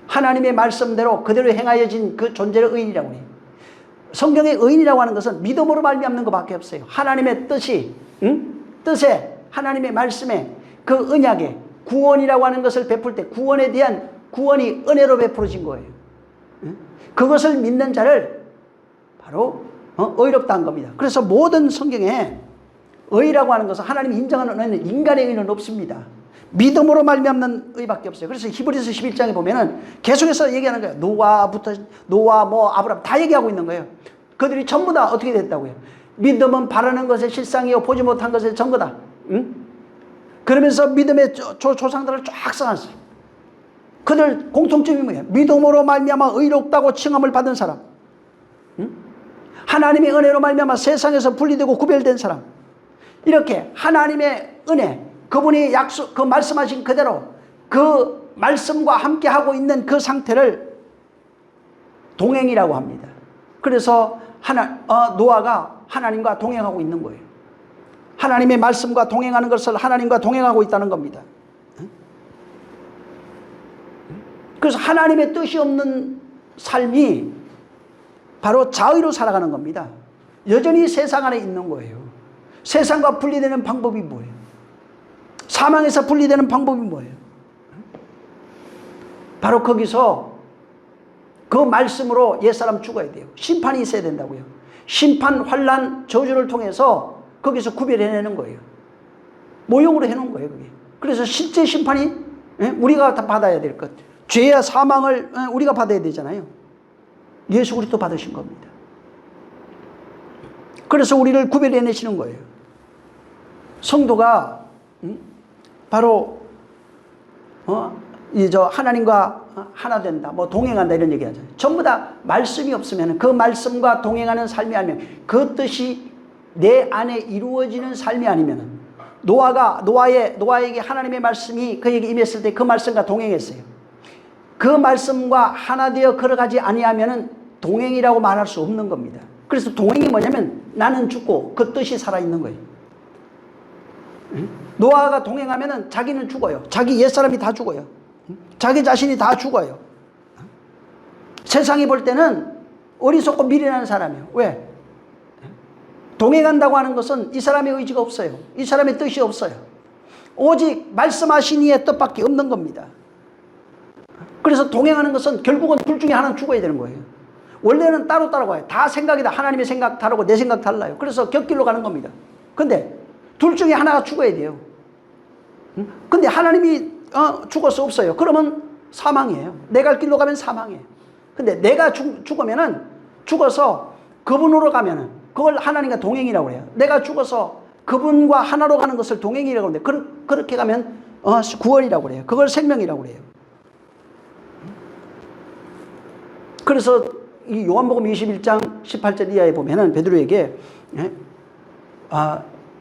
하나님의 말씀대로 그대로 행하여진 그 존재를 의인이라고 해요. 성경의 의인이라고 하는 것은 믿음으로 말미암는 것밖에 없어요. 하나님의 뜻이, 뜻에, 하나님의 말씀에, 그 언약에 구원이라고 하는 것을 베풀 때 구원에 대한 구원이 은혜로 베풀어진 거예요. 그것을 믿는 자를 바로 의롭다는 겁니다. 그래서 모든 성경에 의라고 하는 것은 하나님이 인정하는 의는 인간의 의는 없습니다. 믿음으로 말미암는 의밖에 없어요. 그래서 히브리서 11장에 보면은 계속해서 얘기하는 거예요. 노아, 뭐 아브라함 다 얘기하고 있는 거예요. 그들이 전부 다 어떻게 됐다고요? 믿음은 바라는 것의 실상이요 보지 못한 것의 증거다. 그러면서 믿음의 조상들을 쫙 써놨어요. 그들 공통점이 뭐예요? 믿음으로 말미암아 의롭다고 칭함을 받은 사람, 하나님의 은혜로 말미암아 세상에서 분리되고 구별된 사람, 이렇게 하나님의 은혜, 그분이 그 말씀하신 그대로 그 말씀과 함께 하고 있는 그 상태를 동행이라고 합니다. 그래서 노아가 하나님과 동행하고 있는 거예요. 하나님의 말씀과 동행하는 것을 하나님과 동행하고 있다는 겁니다. 그래서 하나님의 뜻이 없는 삶이 바로 자의로 살아가는 겁니다. 여전히 세상 안에 있는 거예요. 세상과 분리되는 방법이 뭐예요? 사망에서 분리되는 방법이 뭐예요? 바로 거기서 그 말씀으로 옛사람 죽어야 돼요. 심판이 있어야 된다고요. 심판, 환난, 저주를 통해서 거기서 구별해내는 거예요. 모형으로 해놓은 거예요, 그게. 그래서 실제 심판이 우리가 다 받아야 될 것. 죄와 사망을 우리가 받아야 되잖아요. 예수 그리스도 받으신 겁니다. 그래서 우리를 구별해내시는 거예요. 성도가 바로 하나님과 하나 된다, 뭐 동행한다 이런 얘기 하잖아요. 전부 다 말씀이 없으면, 그 말씀과 동행하는 삶이 아니면, 그 뜻이 내 안에 이루어지는 삶이 아니면, 노아에게 하나님의 말씀이 그에게 임했을 때 그 말씀과 동행했어요. 그 말씀과 하나 되어 걸어가지 아니하면 동행이라고 말할 수 없는 겁니다. 그래서 동행이 뭐냐면 나는 죽고 그 뜻이 살아있는 거예요. 노아가 동행하면 자기는 죽어요. 자기 옛사람이 다 죽어요. 자기 자신이 다 죽어요. 세상이 볼 때는 어리석고 미련한 사람이에요. 왜? 동행한다고 하는 것은 이 사람의 의지가 없어요. 이 사람의 뜻이 없어요. 오직 말씀하신 이의 뜻밖에 없는 겁니다. 그래서 동행하는 것은 결국은 둘 중에 하나는 죽어야 되는 거예요. 원래는 따로 가요. 다 생각이다. 하나님의 생각 다르고 내 생각 달라요. 그래서 곁길로 가는 겁니다. 근데 둘 중에 하나가 죽어야 돼요. 근데 하나님이 죽어서 없어요. 그러면 사망이에요. 내 갈 길로 가면 사망이에요. 근데 내가 죽으면은, 죽어서 그분으로 가면은 그걸 하나님과 동행이라고 해요. 내가 죽어서 그분과 하나로 가는 것을 동행이라고 하는데, 그렇게 가면 구원이라고 해요. 그걸 생명이라고 해요. 그래서 이 요한복음 21장 18절 이하에 보면은 베드로에게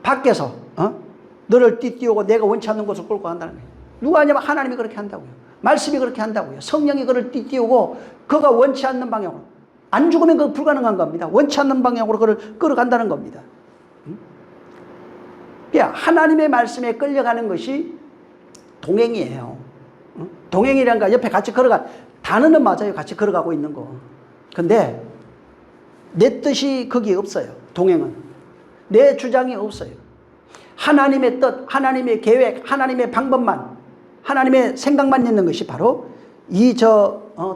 밖에서 너를 띠띠우고 내가 원치 않는 곳을 끌고 간다는 거예요. 누가 하냐면 하나님이 그렇게 한다고요. 말씀이 그렇게 한다고요. 성령이 그를 띠띠우고 그가 원치 않는 방향으로, 안 죽으면 그거 불가능한 겁니다. 원치 않는 방향으로 그를 끌어간다는 겁니다. 하나님의 말씀에 끌려가는 것이 동행이에요. 동행이란 거 옆에 같이 걸어가, 단어는 맞아요. 같이 걸어가고 있는 거. 근데 내 뜻이 거기에 없어요. 동행은. 내 주장이 없어요. 하나님의 뜻, 하나님의 계획, 하나님의 방법만, 하나님의 생각만 있는 것이 바로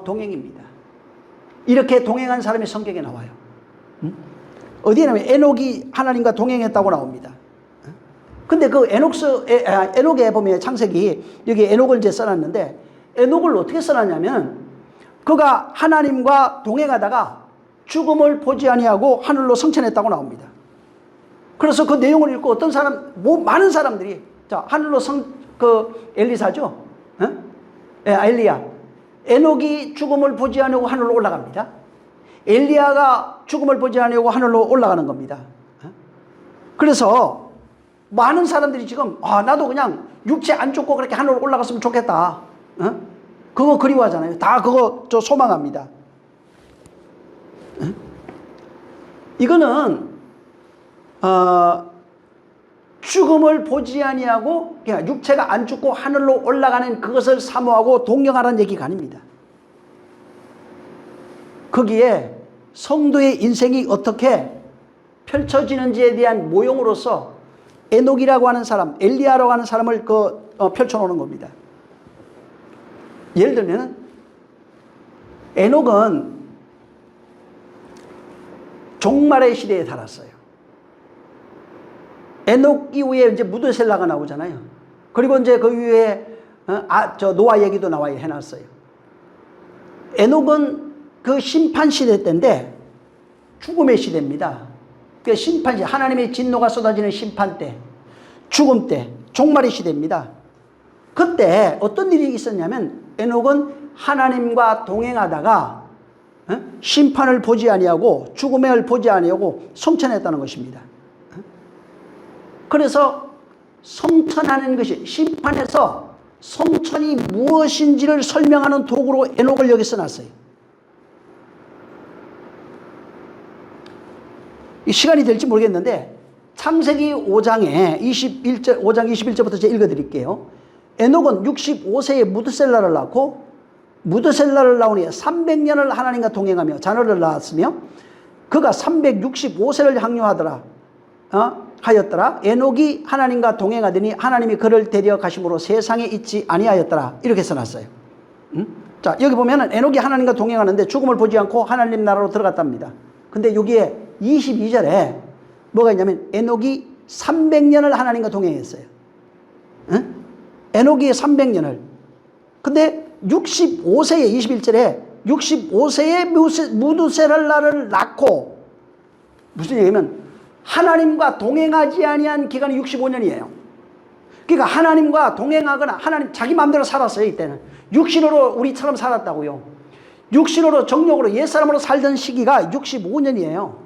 동행입니다. 이렇게 동행한 사람이 성경에 나와요. 어디에 나오면 에녹이 하나님과 동행했다고 나옵니다. 근데 그 에녹에 보면 창세기, 여기 에녹을 이제 써놨는데, 에녹을 어떻게 써놨냐면, 그가 하나님과 동행하다가 죽음을 보지 아니하고 하늘로 승천했다고 나옵니다. 그래서 그 내용을 읽고 어떤 사람, 많은 사람들이, 하늘로 엘리사죠? 엘리야. 에녹이 죽음을 보지 아니하고 하늘로 올라갑니다. 엘리야가 죽음을 보지 아니하고 하늘로 올라가는 겁니다. 그래서 많은 사람들이 지금, 나도 그냥 육체 안 죽고 그렇게 하늘로 올라갔으면 좋겠다. 그거 그리워하잖아요. 다 그거 소망합니다. 이거는 죽음을 보지 아니하고 그냥 육체가 안 죽고 하늘로 올라가는 그것을 사모하고 동경하라는 얘기가 아닙니다. 거기에 성도의 인생이 어떻게 펼쳐지는지에 대한 모형으로서 에녹이라고 하는 사람, 엘리야라고 하는 사람을 펼쳐놓는 겁니다. 예를 들면 에녹은 종말의 시대에 살았어요. 에녹 이후에 이제 무드셀라가 나오잖아요. 그리고 이제 그 이후에 노아 얘기도 해놨어요. 에녹은 그 심판 시대 때인데 죽음의 시대입니다. 그 심판 시대, 하나님의 진노가 쏟아지는 심판 때, 죽음 때, 종말의 시대입니다. 그때 어떤 일이 있었냐면 에녹은 하나님과 동행하다가 심판을 보지 아니하고 죽음을 보지 아니하고 성천했다는 것입니다. 그래서 성천하는 것이, 심판에서 성천이 무엇인지를 설명하는 도구로 에녹을 여기 써놨어요. 이 시간이 될지 모르겠는데 창세기 5장에 5장 21절부터 제가 읽어드릴게요. 에녹은 65세에 무드셀라를 낳고 무드셀라를 낳으니 300년을 하나님과 동행하며 자녀를 낳았으며 그가 365세를 향유하더라 하였더라. 에녹이 하나님과 동행하더니 하나님이 그를 데려가심으로 세상에 있지 아니하였더라. 이렇게 써놨어요. 자, 여기 보면은 에녹이 하나님과 동행하는데 죽음을 보지 않고 하나님 나라로 들어갔답니다. 근데 여기에 22절에 뭐가 있냐면 에녹이 300년을 하나님과 동행했어요. 응? 에녹이 300년을. 근데 65세에 21절에 65세에 무드셀라를 낳고 무슨 얘기냐면 하나님과 동행하지 아니한 기간이 65년이에요. 그러니까 하나님과 동행하거나 하나님 자기 마음대로 살았어요. 이때는 육신으로 우리처럼 살았다고요. 육신으로 정욕으로 옛사람으로 살던 시기가 65년이에요.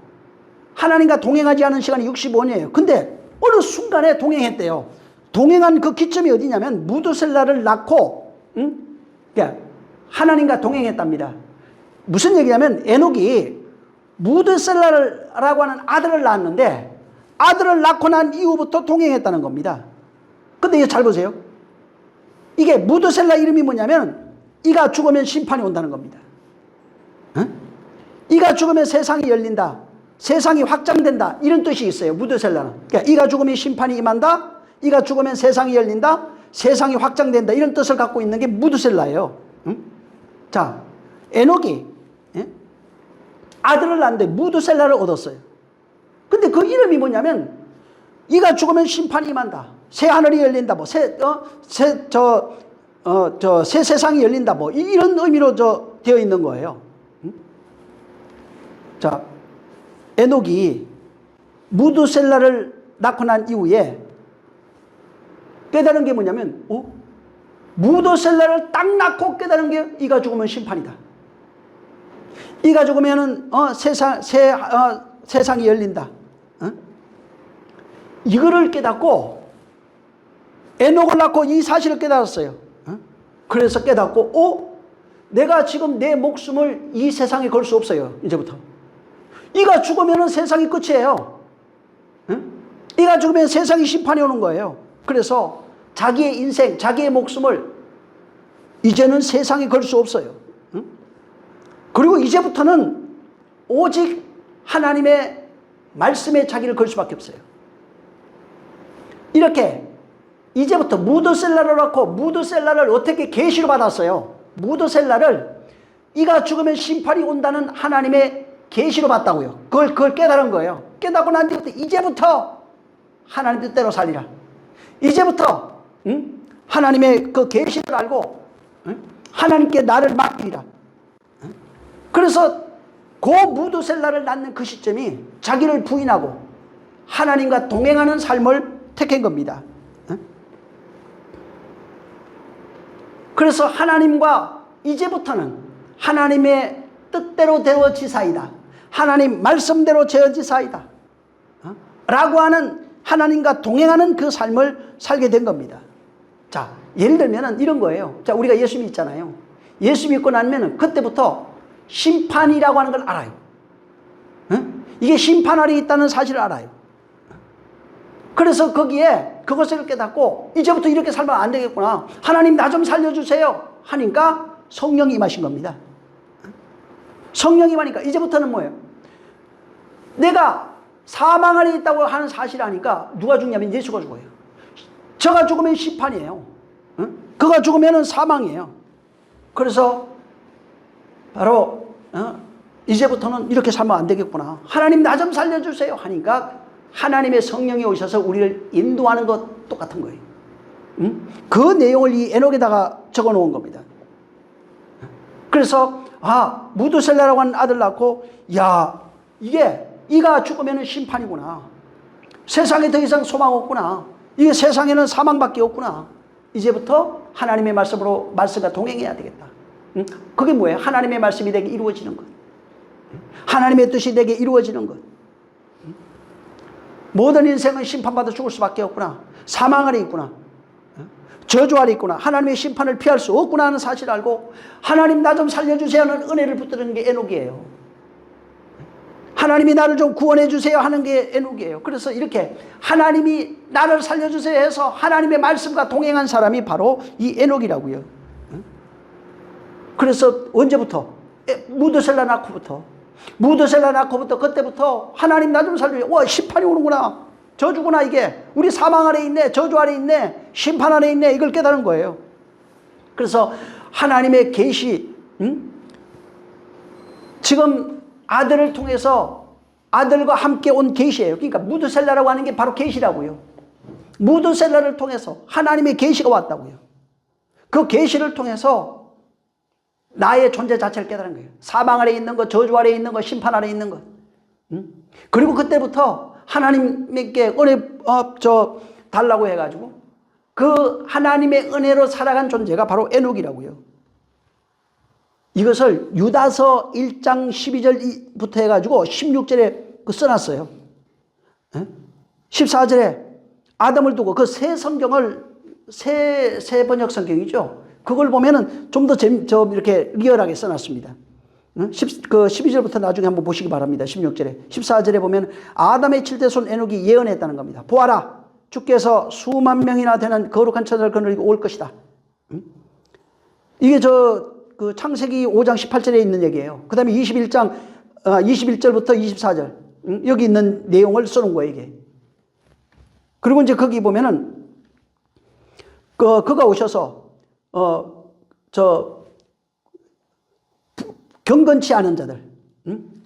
하나님과 동행하지 않은 시간이 65년이에요. 근데 어느 순간에 동행했대요. 동행한 그 기점이 어디냐면 무드셀라를 낳고 그러니까 하나님과 동행했답니다. 무슨 얘기냐면 에녹이 무드셀라라고 하는 아들을 낳았는데 아들을 낳고 난 이후부터 동행했다는 겁니다. 근데 이거 잘 보세요. 이게 무드셀라 이름이 뭐냐면 이가 죽으면 심판이 온다는 겁니다. 이가 죽으면 세상이 열린다. 세상이 확장된다. 이런 뜻이 있어요. 무드셀라는. 그러니까 이가 죽으면 심판이 임한다. 이가 죽으면 세상이 열린다. 세상이 확장된다. 이런 뜻을 갖고 있는 게 무드셀라예요. 자, 에녹이 아들을 낳는데 무드셀라를 얻었어요. 근데 그 이름이 뭐냐면 이가 죽으면 심판이 임한다. 새 하늘이 열린다. 뭐 새 세상이 열린다. 뭐 이런 의미로 되어 있는 거예요. 자, 에녹이 무드셀라를 낳고 난 이후에 깨달은 게 뭐냐면 무드셀라를 딱 낳고 깨달은 게 이가 죽으면 심판이다. 이가 죽으면은 세상이 열린다. 이거를 깨닫고 에녹을 낳고 이 사실을 깨달았어요. 그래서 깨닫고 내가 지금 내 목숨을 이 세상에 걸 수 없어요. 이제부터 이가 죽으면은 세상이 끝이에요. 이가 죽으면 세상이 심판이 오는 거예요. 그래서 자기의 인생, 자기의 목숨을 이제는 세상에 걸 수 없어요. 그리고 이제부터는 오직 하나님의 말씀에 자기를 걸 수밖에 없어요. 이렇게 이제부터 무드셀라를 낳고 무드셀라를 어떻게 계시로 받았어요? 무드셀라를 이가 죽으면 심판이 온다는 하나님의 계시로 받다고요. 그걸 깨달은 거예요. 깨닫고 난 뒤부터 이제부터 하나님 뜻대로 살리라. 이제부터 하나님의 그 계시를 알고 하나님께 나를 맡기라. 그래서 그 무드셀라를 낳는 그 시점이 자기를 부인하고 하나님과 동행하는 삶을 택한 겁니다. 그래서 하나님과 이제부터는 하나님의 뜻대로 되어지사이다. 하나님 말씀대로 되어지사이다. 라고 하는 하나님과 동행하는 그 삶을 살게 된 겁니다. 자, 예를 들면 이런 거예요. 자, 우리가 예수 믿잖아요. 예수 믿고 나면 그때부터 심판이라고 하는 걸 알아요. 이게 심판알이 있다는 사실을 알아요. 그래서 거기에 그것을 깨닫고 이제부터 이렇게 살면 안 되겠구나. 하나님 나 좀 살려주세요. 하니까 성령이 임하신 겁니다. 성령이 임하니까 이제부터는 뭐예요? 내가 사망 안에 있다고 하는 사실을 아니까 누가 죽냐면 예수가 죽어요. 저가 죽으면 심판이에요. 그가 죽으면 사망이에요. 그래서 바로 이제부터는 이렇게 살면 안 되겠구나. 하나님 나 좀 살려주세요 하니까 하나님의 성령이 오셔서 우리를 인도하는 것 똑같은 거예요. 그 내용을 이 에녹에다가 적어 놓은 겁니다. 그래서 무드셀라라고 하는 아들 낳고 이가 죽으면 심판이구나. 세상에 더 이상 소망 없구나. 이게 세상에는 사망밖에 없구나. 이제부터 하나님의 말씀과 동행해야 되겠다. 그게 뭐예요? 하나님의 말씀이 내게 이루어지는 것. 하나님의 뜻이 내게 이루어지는 것. 모든 인생은 심판받아 죽을 수밖에 없구나. 사망 아래 있구나. 저주 아래 있구나. 하나님의 심판을 피할 수 없구나 하는 사실을 알고 하나님 나 좀 살려주세요 하는 은혜를 붙드는 게 에녹이에요. 하나님이 나를 좀 구원해 주세요 하는 게 에녹이에요. 그래서 이렇게 하나님이 나를 살려주세요 해서 하나님의 말씀과 동행한 사람이 바로 이 에녹이라고요. 그래서 언제부터? 무드셀라 낳고부터 그때부터 하나님 나 좀 살려주세요. 와, 심판이 오는구나. 저주구나 이게. 우리 사망 아래 있네. 저주 아래 있네. 심판 아래 있네. 이걸 깨달은 거예요. 그래서 하나님의 계시, 지금 아들을 통해서 아들과 함께 온 계시예요. 그러니까 무드셀라라고 하는 게 바로 계시라고요. 무드셀라를 통해서 하나님의 계시가 왔다고요. 그 계시를 통해서 나의 존재 자체를 깨달은 거예요. 사망 아래 있는 것, 저주 아래 있는 것, 심판 아래 있는 것. 그리고 그때부터 하나님께 은혜 달라고 해가지고 그 하나님의 은혜로 살아간 존재가 바로 에녹이라고요. 이것을 유다서 1장 12절부터 해가지고 16절에 써놨어요. 14절에 아담을 두고 그 새 성경을 새 번역 성경이죠. 그걸 보면은 좀 더 이렇게 리얼하게 써놨습니다. 그 12절부터 나중에 한번 보시기 바랍니다. 16절에. 14절에 보면 아담의 칠대손 에녹이 예언했다는 겁니다. 보아라, 주께서 수만 명이나 되는 거룩한 천사를 거느리고 올 것이다. 이게 그 창세기 5장 18절에 있는 얘기예요. 그 다음에 21절부터 24절. 여기 있는 내용을 써놓은 거예요, 이게. 그리고 이제 거기 보면은, 그가 오셔서, 경건치 않은 자들,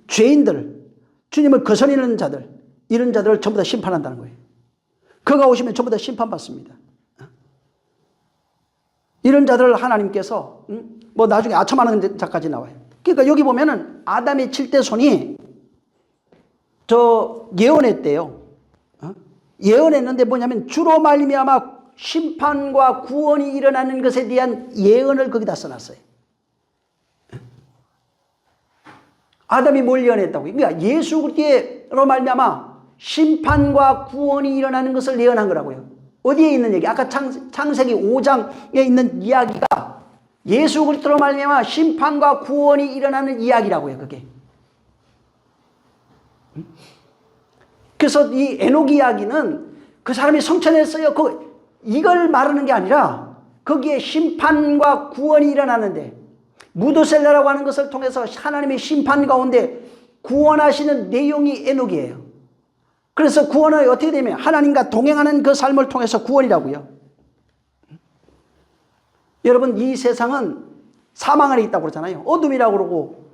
죄인들, 주님을 거스리는 자들, 이런 자들을 전부 다 심판한다는 거예요. 그가 오시면 전부 다 심판받습니다. 이런 자들을 하나님께서, 뭐 나중에 아첨하는 자까지 나와요. 그러니까 여기 보면은 아담의 7대 손이 예언했대요. 예언했는데 뭐냐면 주로 말미암아 심판과 구원이 일어나는 것에 대한 예언을 거기다 써놨어요. 아담이 뭘 예언했다고? 그러니까 예수 그리스도로 말미암아 심판과 구원이 일어나는 것을 예언한 거라고요. 어디에 있는 얘기? 아까 창세기 5장에 있는 이야기가 예수 그리스도로 말미암아 심판과 구원이 일어나는 이야기라고요. 그게. 그래서 이 에녹 이야기는 그 사람이 성천했어요. 이걸 말하는 게 아니라 거기에 심판과 구원이 일어나는데 무드셀라라고 하는 것을 통해서 하나님의 심판 가운데 구원하시는 내용이 에녹이에요. 그래서 구원은 어떻게 되면 하나님과 동행하는 그 삶을 통해서 구원이라고요. 여러분, 이 세상은 사망 안에 있다고 그러잖아요. 어둠이라고 그러고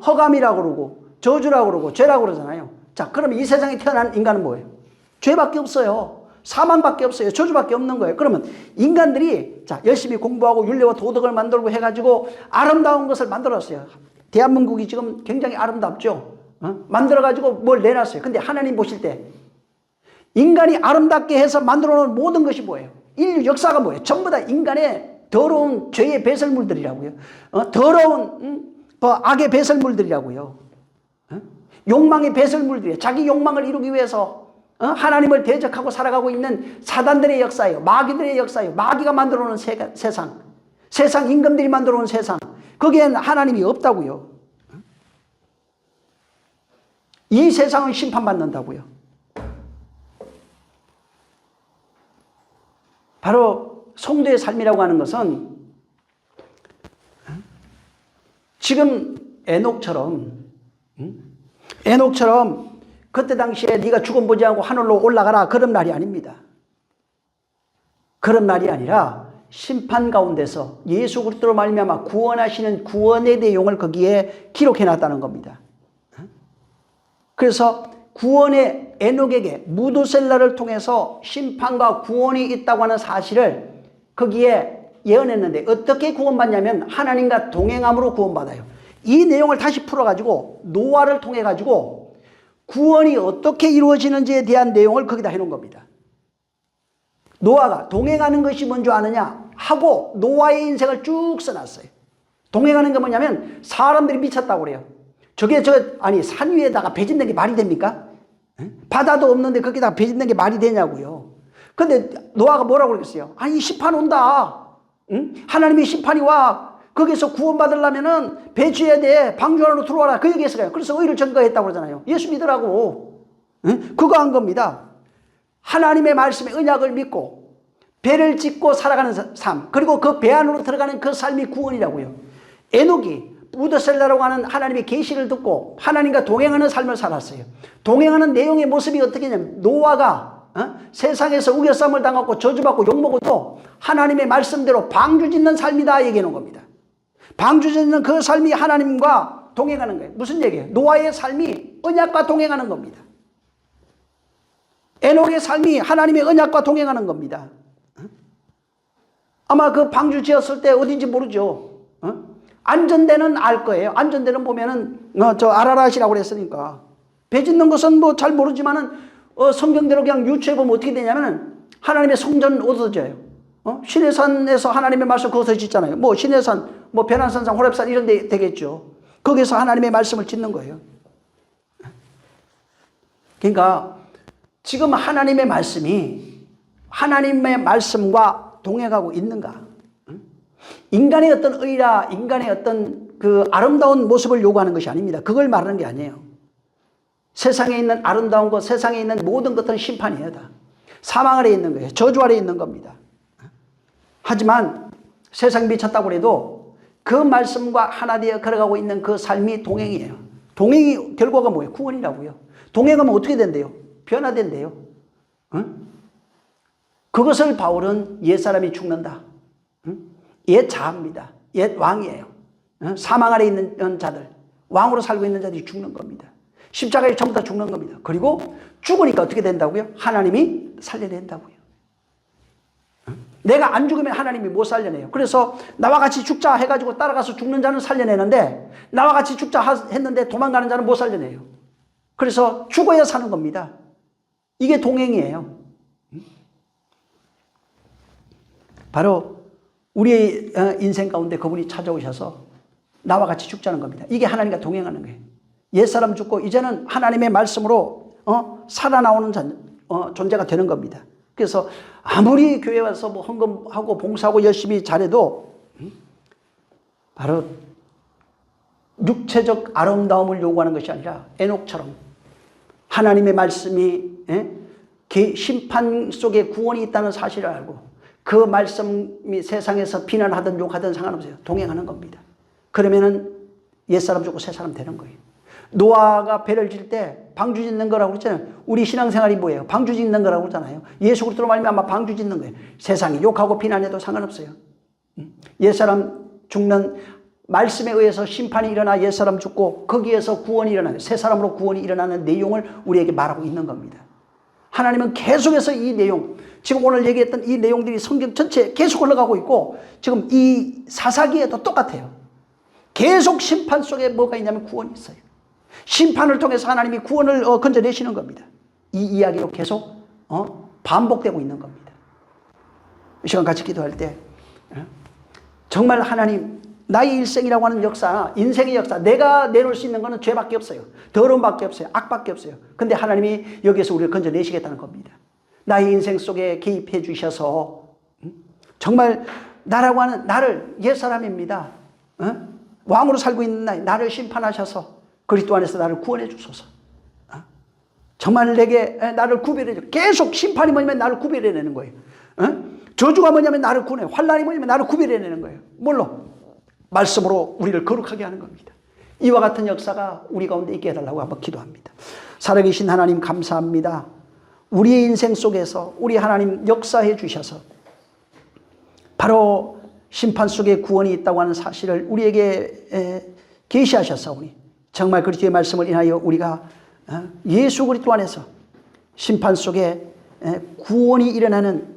허감이라고 그러고 저주라고 그러고 죄라고 그러잖아요. 자, 그럼 이 세상에 태어난 인간은 뭐예요? 죄밖에 없어요. 사망밖에 없어요. 저주밖에 없는 거예요. 그러면 인간들이 열심히 공부하고 윤리와 도덕을 만들고 해가지고 아름다운 것을 만들었어요. 대한민국이 지금 굉장히 아름답죠. 만들어가지고 뭘 내놨어요. 근데 하나님 보실 때 인간이 아름답게 해서 만들어 놓은 모든 것이 뭐예요? 인류 역사가 뭐예요? 전부 다 인간의 더러운 죄의 배설물들이라고요. 더러운 악의 배설물들이라고요. 욕망의 배설물들이에요. 자기 욕망을 이루기 위해서 하나님을 대적하고 살아가고 있는 사단들의 역사예요. 마귀들의 역사예요. 마귀가 만들어 놓은 세상. 세상 임금들이 만들어 놓은 세상. 거기에는 하나님이 없다고요. 이 세상은 심판받는다고요. 바로 성도의 삶이라고 하는 것은 지금 에녹처럼 그때 당시에 네가 죽음 보지 않고 하늘로 올라가라 그런 말이 아닙니다. 그런 말이 아니라 심판 가운데서 예수 그리스도로 말미암아 구원하시는 구원의 내용을 거기에 기록해 놨다는 겁니다. 그래서 구원의 에녹에게 무드셀라를 통해서 심판과 구원이 있다고 하는 사실을 거기에 예언했는데 어떻게 구원받냐면 하나님과 동행함으로 구원받아요. 이 내용을 다시 풀어가지고 노아를 통해가지고 구원이 어떻게 이루어지는지에 대한 내용을 거기다 해놓은 겁니다. 노아가 동행하는 것이 뭔지 아느냐 하고 노아의 인생을 쭉 써놨어요. 동행하는 게 뭐냐면 사람들이 미쳤다고 그래요. 아니 산 위에다가 배짓는 게 말이 됩니까? 바다도 없는데 거기다가 배짓는 게 말이 되냐고요. 근데 노아가 뭐라고 그랬어요? 아니 심판 온다. 응? 하나님의 심판이 와. 거기서 구원받으려면은 배지해야 돼. 방주 안으로 들어와라. 그 얘기했어요. 그래서 의를 증거했다고 그러잖아요. 예수 믿으라고. 응? 그거 한 겁니다. 하나님의 말씀의 언약을 믿고 배를 짓고 살아가는 삶, 그리고 그 배 안으로 들어가는 그 삶이 구원이라고요. 에녹이 우드셀라라고 하는 하나님의 계시를 듣고 하나님과 동행하는 삶을 살았어요. 동행하는 내용의 모습이 어떻게 되냐면 노아가 세상에서 우겨쌈을 당하고 저주받고 욕먹어도 하나님의 말씀대로 방주 짓는 삶이다 얘기해 놓은 겁니다. 방주 짓는 그 삶이 하나님과 동행하는 거예요. 무슨 얘기예요? 노아의 삶이 언약과 동행하는 겁니다. 에녹의 삶이 하나님의 언약과 동행하는 겁니다. 아마 그 방주 지었을 때 어딘지 모르죠. 안전대는 알 거예요. 안전대는 보면은 저 아라랏이라고 그랬으니까. 배 짓는 것은 뭐 잘 모르지만은 성경대로 그냥 유추해 보면 어떻게 되냐면은 하나님의 성전 얻어져요. 시내산에서 하나님의 말씀 거기서 짓잖아요. 뭐 시내산, 뭐 변환산상, 호렙산 이런 데 되겠죠. 거기서 하나님의 말씀을 짓는 거예요. 그러니까 지금 하나님의 말씀이 하나님의 말씀과 동행하고 있는가? 인간의 어떤 의라, 인간의 어떤 그 아름다운 모습을 요구하는 것이 아닙니다. 그걸 말하는 게 아니에요. 세상에 있는 아름다운 것, 세상에 있는 모든 것들은 심판이에요. 다. 사망 아래에 있는 거예요. 저주 아래에 있는 겁니다. 하지만 세상 미쳤다고 해도 그 말씀과 하나 되어 걸어가고 있는 그 삶이 동행이에요. 동행이 결과가 뭐예요? 구원이라고요. 동행하면 어떻게 된대요? 변화된대요. 응? 그것을 바울은 옛사람이 죽는다. 응? 옛 자입니다. 옛 왕이에요. 응? 사망 아래 있는 자들, 왕으로 살고 있는 자들이 죽는 겁니다. 십자가에 전부 다 죽는 겁니다. 그리고 죽으니까 어떻게 된다고요? 하나님이 살려낸다고요. 내가 안 죽으면 하나님이 못 살려내요. 그래서 나와 같이 죽자 해가지고 따라가서 죽는 자는 살려내는데 나와 같이 죽자 했는데 도망가는 자는 못 살려내요. 그래서 죽어야 사는 겁니다. 이게 동행이에요. 바로 우리의 인생 가운데 그분이 찾아오셔서 나와 같이 죽자는 겁니다. 이게 하나님과 동행하는 거예요. 옛사람 죽고 이제는 하나님의 말씀으로 살아나오는 존재가 되는 겁니다. 그래서 아무리 교회 와서 뭐 헌금하고 봉사하고 열심히 잘해도 바로 육체적 아름다움을 요구하는 것이 아니라 에녹처럼 하나님의 말씀이 심판 속에 구원이 있다는 사실을 알고 그 말씀이 세상에서 비난하든 욕하든 상관없어요. 동행하는 겁니다. 그러면은 옛사람 죽고 새사람 되는 거예요. 노아가 배를 질 때 방주 짓는 거라고 그랬잖아요. 우리 신앙생활이 뭐예요? 방주 짓는 거라고 그러잖아요. 예수 그리스도로 말미암아 방주 짓는 거예요. 세상이 욕하고 비난해도 상관없어요. 옛사람 죽는 말씀에 의해서 심판이 일어나 옛사람 죽고 거기에서 구원이 일어나요. 새사람으로 구원이 일어나는 내용을 우리에게 말하고 있는 겁니다. 하나님은 계속해서 이 내용, 지금 오늘 얘기했던 이 내용들이 성경 전체에 계속 올라가고 있고 지금 이 사사기에도 똑같아요. 계속 심판 속에 뭐가 있냐면 구원이 있어요. 심판을 통해서 하나님이 구원을 건져내시는 겁니다. 이 이야기로 계속 반복되고 있는 겁니다. 이 시간 같이 기도할 때 정말 하나님 나의 일생이라고 하는 역사, 인생의 역사, 내가 내놓을 수 있는 것은 죄밖에 없어요. 더러움밖에 없어요. 악밖에 없어요. 근데 하나님이 여기에서 우리를 건져내시겠다는 겁니다. 나의 인생 속에 개입해 주셔서 정말 나라고 하는 나를 옛사람입니다. 왕으로 살고 있는 나를 심판하셔서 그리스도 안에서 나를 구원해 주소서. 정말 내게 나를 구별해 줘. 계속 심판이 뭐냐면 나를 구별해내는 거예요. 저주가 뭐냐면 나를 구원해. 환난이 뭐냐면 나를 구별해내는 거예요. 뭘로? 말씀으로 우리를 거룩하게 하는 겁니다. 이와 같은 역사가 우리 가운데 있게 해달라고 한번 기도합니다. 살아계신 하나님 감사합니다. 우리의 인생 속에서 우리 하나님 역사해 주셔서 바로 심판 속에 구원이 있다고 하는 사실을 우리에게 계시하셨사오니 정말 그리스도의 말씀을 인하여 우리가 예수 그리스도 안에서 심판 속에 구원이 일어나는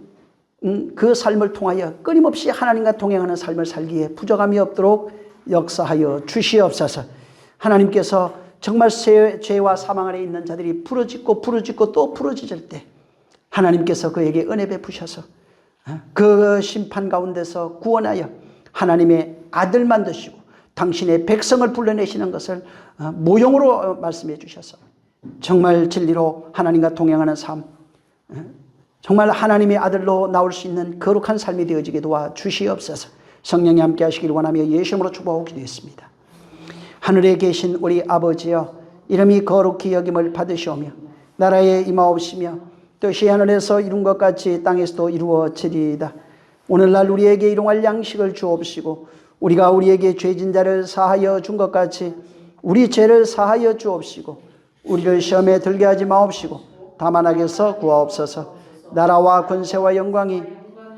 그 삶을 통하여 끊임없이 하나님과 동행하는 삶을 살기에 부족함이 없도록 역사하여 주시옵소서. 하나님께서 정말 죄와 사망 아래 있는 자들이 부러지고 또 부러지질 때 하나님께서 그에게 은혜 베푸셔서 그 심판 가운데서 구원하여 하나님의 아들만 되시고 당신의 백성을 불러내시는 것을 모형으로 말씀해 주셔서 정말 진리로 하나님과 동행하는 삶, 정말 하나님의 아들로 나올 수 있는 거룩한 삶이 되어지게 도와 주시옵소서. 성령이 함께 하시길 원하며 예수 이름으로 축복하고 기도했습니다. 하늘에 계신 우리 아버지여, 이름이 거룩히 여김을 받으시오며 나라에 임하옵시며 뜻이 하늘에서 이룬 것 같이 땅에서도 이루어지리이다. 오늘날 우리에게 일용할 양식을 주옵시고 우리가 우리에게 죄진 자를 사하여 준 것 같이 우리 죄를 사하여 주옵시고 우리를 시험에 들게 하지 마옵시고 다만 악에서 구하옵소서. 나라와 권세와 영광이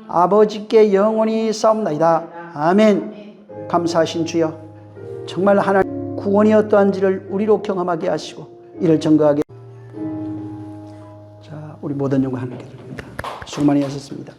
아버지께 영원히 싸움나이다. 아멘. 감사하신 주여, 정말 하나님 구원이 어떠한지를 우리로 경험하게 하시고 이를 증거하게. 자, 우리 모든 영광 하나님께 드립니다. 수고 많이 하셨습니다.